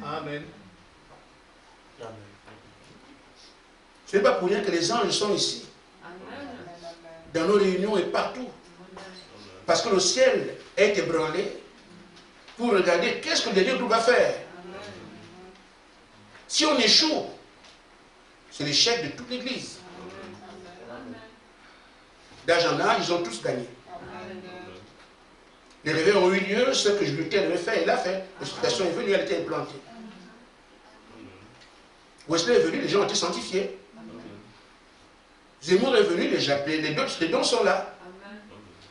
Amen. Ce n'est pas pour rien que les anges sont ici, dans nos réunions et partout. Parce que le ciel est ébranlé pour regarder qu'est-ce que le dernier groupe va faire. Si on échoue, c'est l'échec de toute l'Église. D'âge en âge, ils ont tous gagné. Les réveils ont eu lieu, ce que Luther devait faire, il l'a fait. L'explication est venue, elle était implantée. Wesley est venu, les gens ont été sanctifiés. Zemmour est venu, les dons sont là.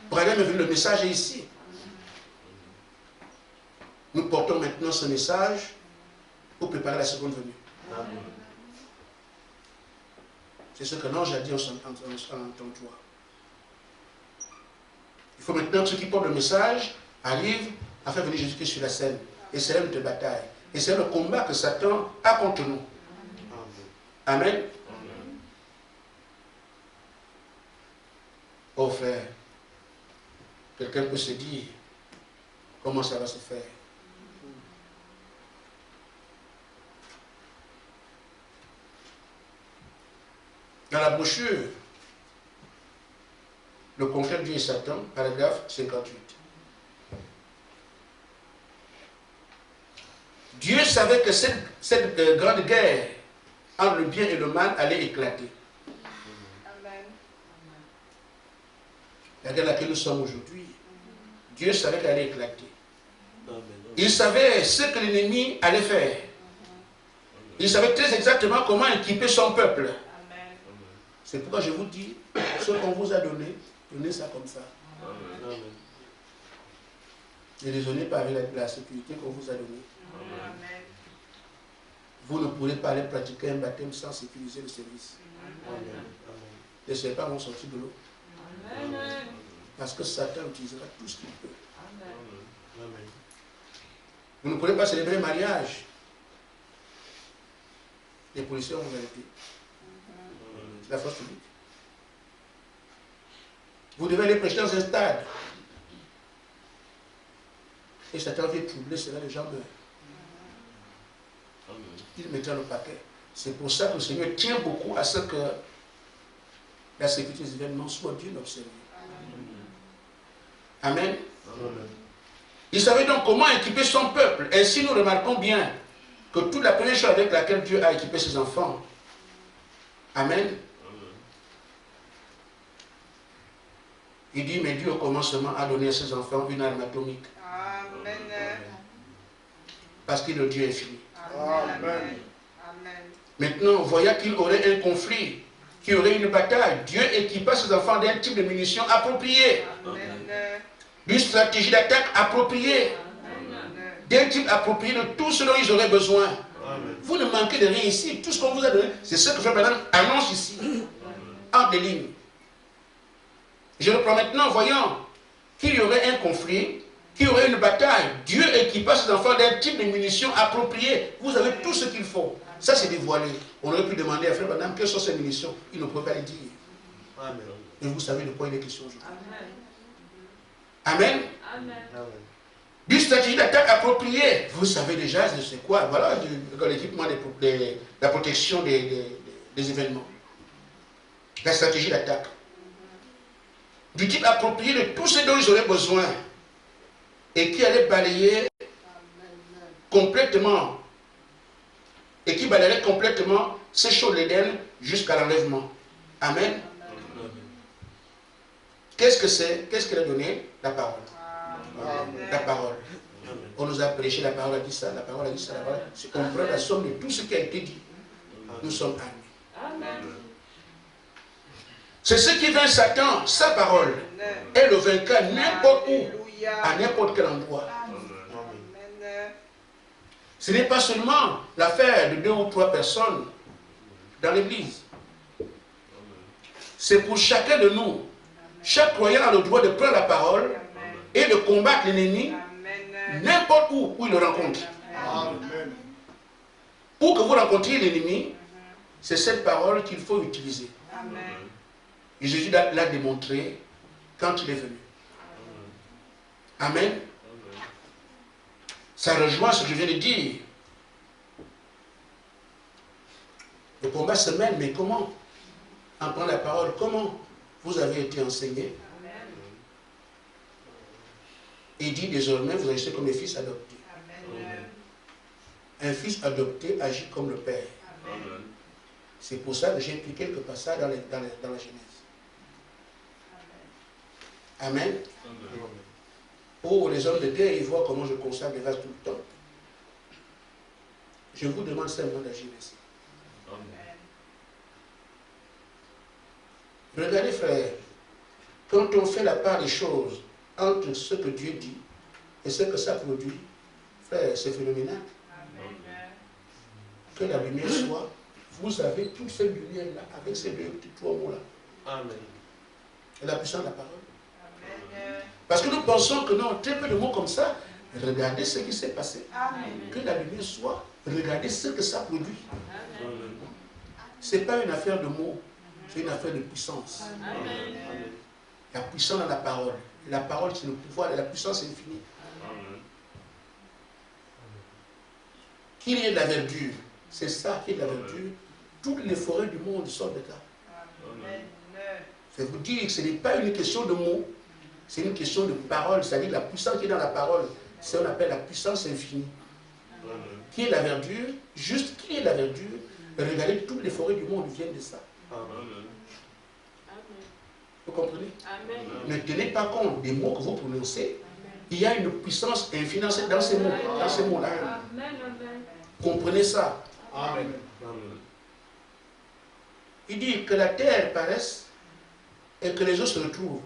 Branham est venu, le message est ici. Nous portons maintenant ce message pour préparer la seconde venue. C'est ce que l'ange a dit en 33. Il faut maintenant que ceux qui portent le message arrivent à faire venir Jésus-Christ sur la scène. Et c'est notre bataille. Et c'est le combat que Satan a contre nous. Amen. Oh frère, quelqu'un peut se dire comment ça va se faire. Dans la brochure, le confrère Dieu et Satan, paragraphe 58. Dieu savait que cette grande guerre entre le bien et le mal allait éclater. La guerre à laquelle nous sommes aujourd'hui, Dieu savait qu'elle allait éclater. Il savait ce que l'ennemi allait faire. Il savait très exactement comment équiper son peuple. C'est pourquoi je vous dis, ce qu'on vous a donné, donnez ça comme ça. Ne raisonnez pas avec la sécurité qu'on vous a donnée. Vous ne pourrez pas aller pratiquer un baptême sans sécuriser le service. Les serpents vont sortir de l'eau. Parce que Satan utilisera tout ce qu'il peut. Vous ne pourrez pas célébrer un mariage. Les policiers vont vous arrêter. C'est la force publique. Vous devez aller prêcher dans un stade. Et Satan vient troubler, cela les gens meurent. Il mettra le paquet. C'est pour ça que le Seigneur tient beaucoup à ce que la sécurité des événements soit Dieu l'observer. Amen. Il savait donc comment équiper son peuple. Ainsi, nous remarquons bien que toute la première chose avec laquelle Dieu a équipé ses enfants, amen, il dit, mais Dieu au commencement a donné à ses enfants une arme atomique. Amen. Parce qu'il est le Dieu infini. Amen. Maintenant, voyant qu'il aurait un conflit, qu'il y aurait une bataille, Dieu équipa ses enfants d'un type de munitions approprié, d'une stratégie d'attaque appropriée, d'un type approprié de tout ce dont ils auraient besoin. Amen. Vous ne manquez de rien ici. Tout ce qu'on vous a donné, c'est ce que Frère Branham annonce ici, entre les lignes. Je reprends maintenant, voyant qu'il y aurait un conflit, qu'il y aurait une bataille, Dieu équipa ses enfants d'un type de munitions approprié. Vous avez tout ce qu'il faut. Ça, c'est dévoilé. On aurait pu demander à Frère Branham quelles sont ces munitions. Il ne pouvait pas les dire. Amen. Et vous savez de quoi il est question aujourd'hui. Amen. D'une stratégie d'attaque appropriée. Vous savez déjà c'est quoi. Voilà l'équipement de la protection des événements. La stratégie d'attaque. Du type approprié de tout ce dont ils auraient besoin. Et qui allait balayer complètement. Et qui balayerait complètement ces choses de l'Éden jusqu'à l'enlèvement. Amen. Qu'est-ce que c'est? Qu'est-ce qu'elle a donné? La parole. La parole. On nous a prêché, la parole a dit ça, la parole a dit ça, la parole. On prend la somme de tout ce qui a été dit. Nous sommes armés. C'est ce qui vainc Satan, sa parole. Et le vainqueur n'importe où, à n'importe quel endroit. Ce n'est pas seulement l'affaire de 2 ou 3 personnes dans l'église. C'est pour chacun de nous. Chaque croyant a le droit de prendre la parole et de combattre l'ennemi n'importe où il le rencontre. Amen. Pour que vous rencontriez l'ennemi, c'est cette parole qu'il faut utiliser. Et Jésus l'a démontré quand il est venu. Amen. Ça rejoint ce que je viens de dire. Le combat se mène, mais comment? En prenant la parole, comment vous avez été enseigné? Et dit désormais, vous agissez comme les fils adoptés. Un fils adopté agit comme le père. C'est pour ça que j'ai pris quelques passages dans la Genèse. Amen. Oh, les hommes de terre, ils voient comment je consacre les vases tout le temps. Je vous demande simplement d'agir ainsi. Regardez, frère, quand on fait la part des choses entre ce que Dieu dit et ce que ça produit, frère, c'est phénoménal. Que la lumière soit, vous avez toute cette lumière-là, avec ces 2 petits 3 mots-là. Amen. Et la puissance de la parole. Parce que nous pensons que non, très peu de mots comme ça, regardez ce qui s'est passé. Que la lumière soit, regardez ce que ça produit. Ce n'est pas une affaire de mots, c'est une affaire de puissance. La puissance dans la parole. Et la parole, c'est le pouvoir et la puissance infinie. Qu'il y ait de la verdure, c'est ça qui est de la verdure. Toutes les forêts du monde sortent de là. C'est vous dire que ce n'est pas une question de mots, c'est une question de parole. C'est-à-dire que la puissance qui est dans la parole, c'est ce qu'on appelle la puissance infinie. Qui est la verdure, juste qui est la verdure, regardez, toutes les forêts du monde viennent de ça. Vous comprenez? Ne tenez pas compte des mots que vous prononcez. Il y a une puissance infinie dans ces mots, dans ces mots-là. Comprenez ça. Amen. Il dit que la terre paraisse et que les eaux se retrouvent.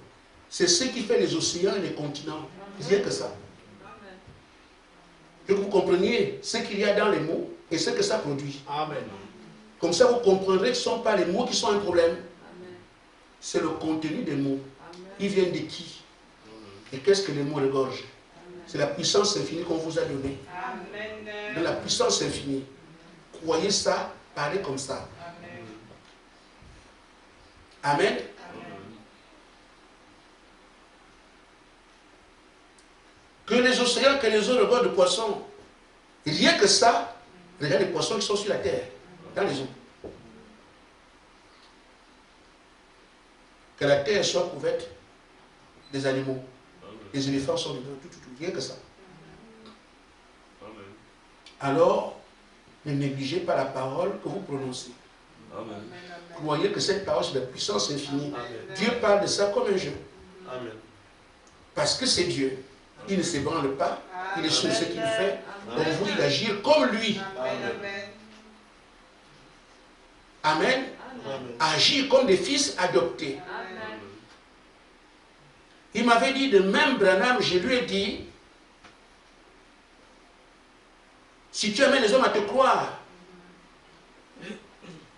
C'est ce qui fait les océans et les continents. Rien que ça. Que vous compreniez ce qu'il y a dans les mots et ce que ça produit. Amen. Comme ça, vous comprendrez que ce ne sont pas les mots qui sont un problème. C'est le contenu des mots. Ils viennent de qui? Et qu'est-ce que les mots regorgent? C'est la puissance infinie qu'on vous a donnée. De la puissance infinie. Croyez ça, parlez comme ça. Amen. Que les océans, que les eaux regorgent de poissons. Rien que ça, regardez les poissons qui sont sur la terre, dans les eaux. que la terre soit couverte des animaux. Amen. Les éléphants sont dedans, tout, rien que ça. Amen. Alors, ne négligez pas la parole que vous prononcez. Amen. Croyez que cette parole, c'est de puissance infinie. Amen. Dieu parle de ça comme un jeu. Amen. Parce que c'est Dieu. Il ne s'ébranle pas. Il est sur ce qu'il fait. Donc Amen. vous, il agir comme lui. Amen. Amen. Agir comme des fils adoptés. Il m'avait dit de même, Branham, je lui ai dit, si tu amènes les hommes à te croire,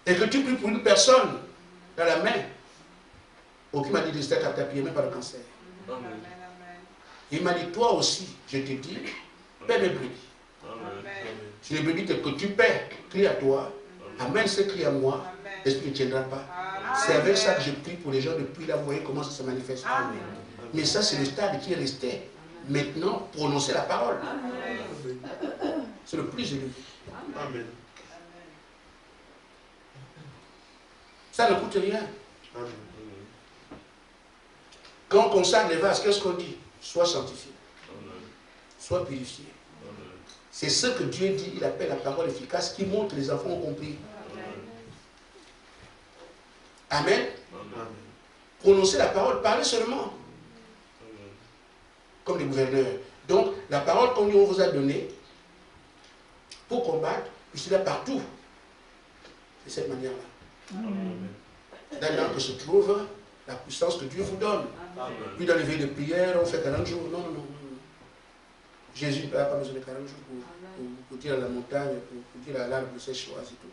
et que tu pries pour une personne dans la main, aucun m'a dit de rester tapis, même pas le cancer. Amen. Il m'a dit, toi aussi, je te dis, paie mes brebis. Amen. Si les brebis que tu paies, crie à toi, amène ce cri à moi, l'esprit ne tiendra pas. C'est avec ça que je prie pour les gens depuis là, vous voyez comment ça se manifeste. Mais ça, c'est le stade qui est resté. Maintenant, prononcer la parole. C'est le plus élevé. Amen. Ça ne coûte rien. Amen. Quand on consacre les vases, qu'est-ce qu'on dit? Sois sanctifié, Amen. sois purifié. Amen. C'est ce que Dieu dit, il appelle la parole efficace, qui montre que les enfants ont compris. Amen. Amen. Prononcer la parole, parlez seulement, Amen. comme les gouverneurs. Donc, la parole qu'on vous a donnée, pour combattre, puis c'est là partout. De cette manière-là. Amen. Là que se trouve la puissance que Dieu vous donne. Amen. Puis dans les veilles de prière, on fait 40 jours. Non, non, non. Jésus n'a pas besoin de 40 jours pour dire à la montagne, pour dire à l'arbre de ses choix et tout.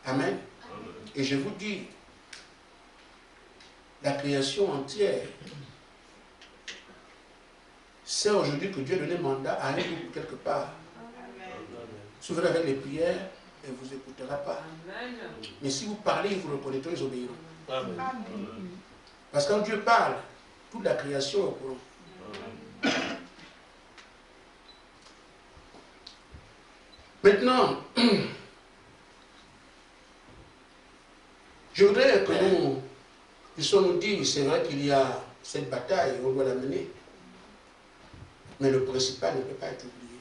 Amen. Amen. Et je vous dis, la création entière, c'est aujourd'hui que Dieu a donné mandat à un groupe quelque part. Souvent avec les prières, elle ne vous écoutera pas. Mais si vous parlez, ils vous reconnaîtront, ils obéiront. Amen. Parce que quand Dieu parle, toute la création est au courant. Maintenant, je voudrais que nous puissions nous dire, c'est vrai qu'il y a cette bataille, on doit la mener, mais le principal ne peut pas être oublié.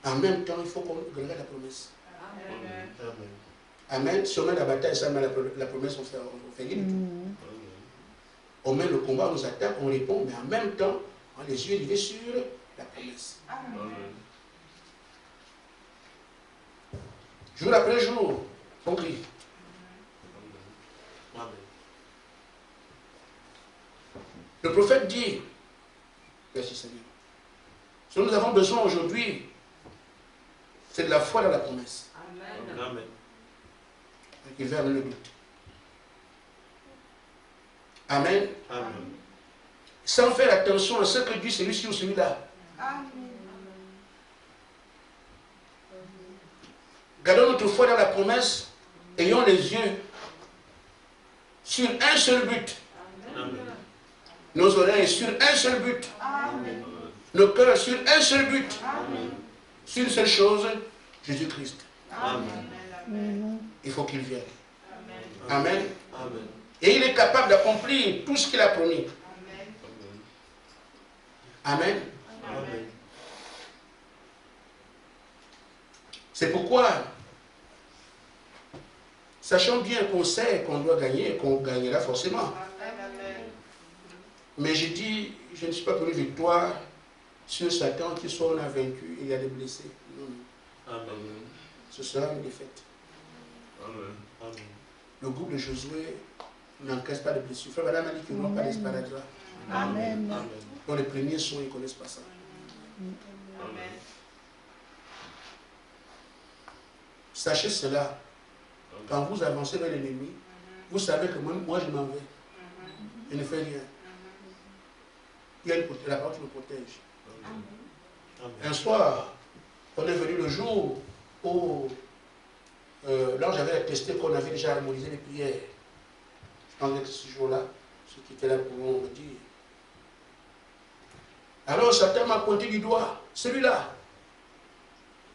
En même temps, il faut qu'on regarde la promesse. Amen. Amen. Si on met la bataille, ça met la promesse, on fait rien du tout. On met le combat, on nous attaque, on répond, mais en même temps, on a les yeux rivés sur la promesse. Amen. Jour après jour, on crie. Amen. Le prophète dit, merci Seigneur, ce dont nous avons besoin aujourd'hui, c'est de la foi dans la promesse. Amen. Il va amener le doute. Amen. Amen. Sans faire attention à ce que dit celui-ci ou celui-là. Gardons notre foi dans la promesse, ayons les yeux sur un seul but. Amen. Nos oreilles sur un seul but. Nos cœurs sur un seul but. Sur une seule chose, Jésus-Christ. Amen. Il faut qu'il vienne. Amen. Amen. Et il est capable d'accomplir tout ce qu'il a promis. Amen. Amen. C'est pourquoi, sachant bien qu'on sait qu'on doit gagner, qu'on gagnera forcément. Mais je dis, je ne suis pas pour une victoire sur Satan qui soit on a vaincu et il y a des blessés. Non, non. Amen. Ce sera une défaite. Amen. Amen. Le groupe de Josué n'encaisse pas de blessures. Frère Madame a dit qu'ils n'ont pas d'esparadrap. Amen. Amen. Dans les premiers soins, ils ne connaissent pas ça. Amen. Sachez cela. Quand vous avancez vers l'ennemi, vous savez que moi je m'en vais. Je ne fais rien. Il y a la parole qui me protège. Un soir, on est venu le jour où l'ange avait attesté qu'on avait déjà harmonisé les prières. Je pense que ce jour-là, ceux qui étaient là pourront me dire. Alors Satan m'a pointé du doigt, celui-là.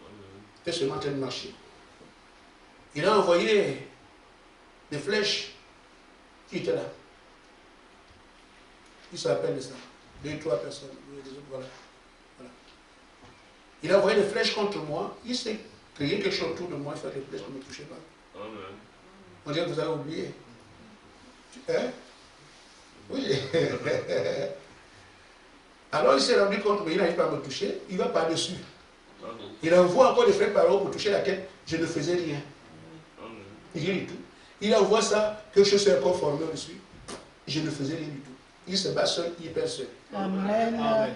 Il était seulement en train de marcher. Il a envoyé des flèches. Qui était là? Qui se rappelle de ça? 2, 3 personnes. Les autres, voilà. Il a envoyé des flèches contre moi. Il s'est créé quelque chose autour de moi. Il fait des flèches ne me touchez pas. Amen. On dirait que vous avez oublié. Hein? Oui. Alors il s'est rendu compte, mais il n'arrive pas à me toucher. Il va par-dessus. Il envoie encore des flèches par là pour toucher laquelle je ne faisais rien. Rien du tout. Il envoie ça, quelque chose s'est encore formé dessus. Je ne faisais rien du tout. Il se bat seul, il perd seul. Amen. Amen.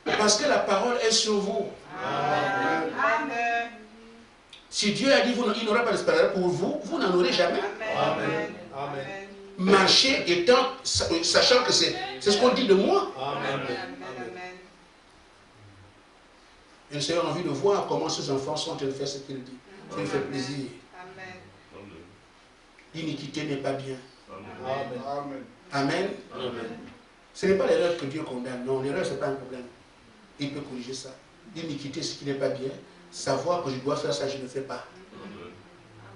Parce que la parole est sur vous. Amen. Amen. Si Dieu a dit il n'aura pas d'espérance pour vous, vous n'en aurez jamais. Amen. Amen. Marcher étant, sachant que c'est ce qu'on dit de moi. Amen. Et le Seigneur a envie de voir comment ces enfants sont en train de faire ce qu'il dit. Ça lui fait plaisir. L'iniquité n'est pas bien. Amen. Amen. Amen. Amen. Ce n'est pas l'erreur que Dieu condamne. Non, l'erreur, ce n'est pas un problème. Il peut corriger ça. L'iniquité, ce qui n'est pas bien, savoir que je dois faire ça, je ne le fais pas.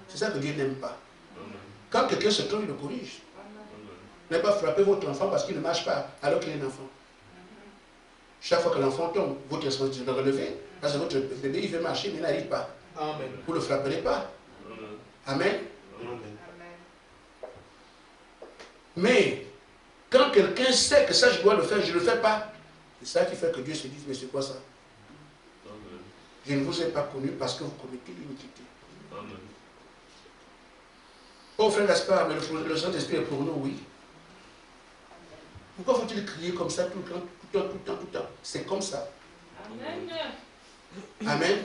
C'est ça que Dieu n'aime pas. Quand quelqu'un se trompe, il le corrige. N'allez pas frapper votre enfant parce qu'il ne marche pas alors qu'il est un enfant. Chaque fois que l'enfant tombe, votre responsabilité de le relever. Parce que votre bébé, il veut marcher, mais il n'arrive pas. Amen. Vous ne le frapperez pas. Amen. Amen. Mais quand quelqu'un sait que ça, je dois le faire, je ne le fais pas. C'est ça qui fait que Dieu se dise, mais c'est quoi ça? Je ne vous ai pas connu parce que vous commettez l'iniquité. Oh frère Gaspard, mais le Saint-Esprit est pour nous, oui. Pourquoi faut-il crier comme ça tout le temps, tout le temps, tout le temps, tout le temps? C'est comme ça. Amen. Amen.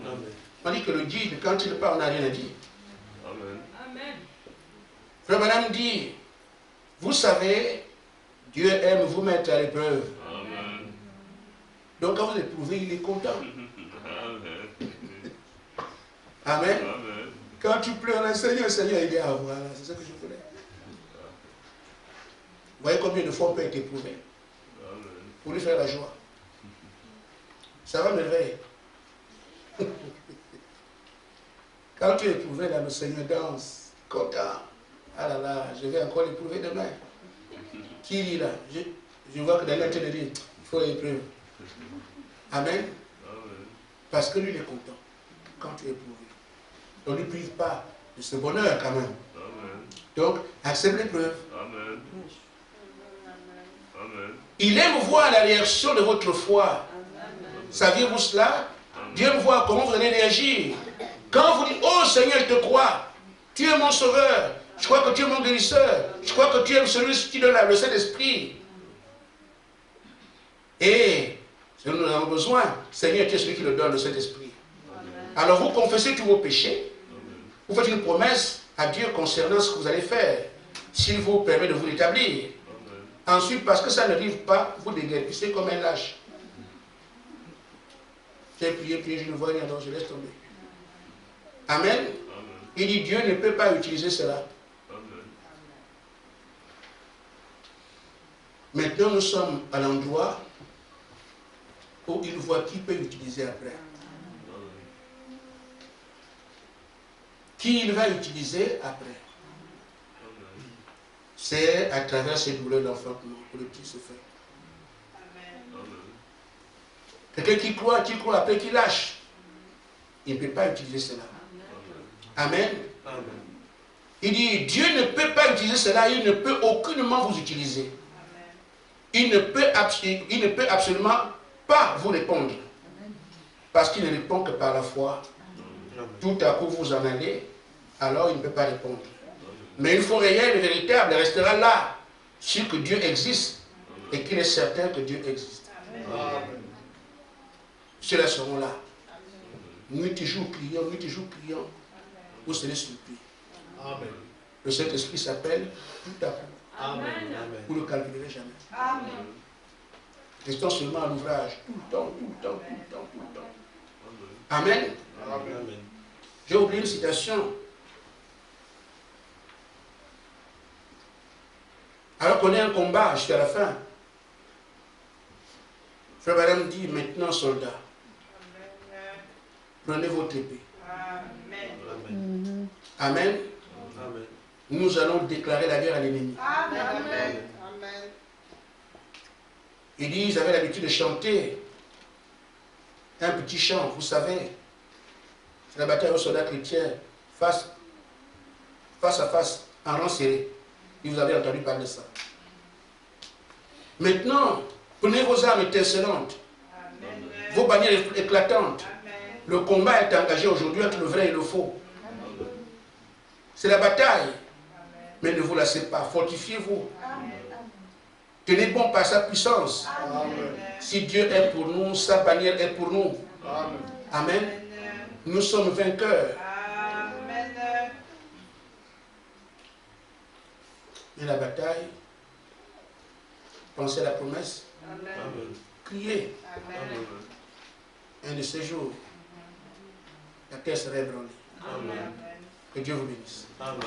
Amen. On dit que le guide, quand il parle, on n'a rien à dire. Amen. Amen. Frère Madame dit, vous savez, Dieu aime vous mettre à l'épreuve. Amen. Donc quand vous éprouvez, il est content. Amen. Amen. Amen. Quand tu pleures, le Seigneur, il dit, ah voilà, c'est ça que je voulais. Vous voyez combien de fois on peut être éprouvé pour lui faire la joie. Ça va me réveiller. Quand tu es éprouvé, là, le Seigneur danse, content. Ah là là, je vais encore l'éprouver demain. Qui lit là? Je vois que dans l'intérieur, il dit, il faut l'éprouver. Amen. Parce que lui, il est content quand tu es éprouvé. On ne lui prive pas de ce bonheur quand même. Donc, accepte l'épreuve. Amen. Amen. Il aime voir la réaction de votre foi. Saviez-vous cela? Dieu aime voir comment vous allez réagir. Quand vous dites, oh Seigneur, je te crois. Tu es mon sauveur. Je crois que tu es mon guérisseur. Je crois que tu es celui qui donne le Saint-Esprit. Et ce que nous avons besoin, Seigneur, tu es celui qui le donne, le Saint-Esprit. Alors vous confessez tous vos péchés. Vous faites une promesse à Dieu concernant ce que vous allez faire. S'il vous permet de vous l'établir. Ensuite, parce que ça n'arrive pas, vous déguerpissez comme un lâche. J'ai prié, je ne vois rien, alors je laisse tomber. Amen. Il dit, Dieu ne peut pas utiliser cela. Maintenant, nous sommes à l'endroit où il voit qui peut l'utiliser après. Qui il va utiliser après. C'est à travers ces douleurs d'enfantement que le petit se fait. Quelqu'un qui croit, après qui lâche. Il ne peut pas utiliser cela. Amen. Amen. Il dit, Dieu ne peut pas utiliser cela, il ne peut aucunement vous utiliser. Il ne peut absolument pas vous répondre. Parce qu'il ne répond que par la foi. Tout à coup vous en allez, alors il ne peut pas répondre. Mais une foi réelle et véritable restera là, sûr que Dieu existe et qu'il est certain que Dieu existe. Amen. Ceux-là seront là. Nuit et jour priant, vous serez surpris. Amen. Le Saint-Esprit s'appelle tout à coup. Amen. Amen. Vous ne le calculerez jamais. Amen. Restons seulement à l'ouvrage. Tout le temps, tout le temps, tout le temps, tout le temps. Amen. Amen. J'ai oublié une citation. Alors qu'on est un combat jusqu'à la fin. Frère Madame dit, maintenant soldats, prenez votre épée. Amen. Amen. Amen. Amen. Nous allons déclarer la guerre à l'ennemi. Amen. Il dit, ils avaient l'habitude de chanter un petit chant, vous savez. C'est la bataille aux soldats chrétiens, face à face, en rang serré. Et vous avez entendu parler de ça. Maintenant, prenez vos armes étincelantes, vos bannières éclatantes. Le combat est engagé aujourd'hui entre le vrai et le faux. C'est la bataille. Mais ne vous lassez pas, fortifiez-vous. Tenez bon par sa puissance. Si Dieu est pour nous, sa bannière est pour nous. Amen. Nous sommes vainqueurs. Et la bataille, pensez à la promesse. Criez. Un de ces jours, la terre sera ébranlée. Que Dieu vous bénisse. Amen.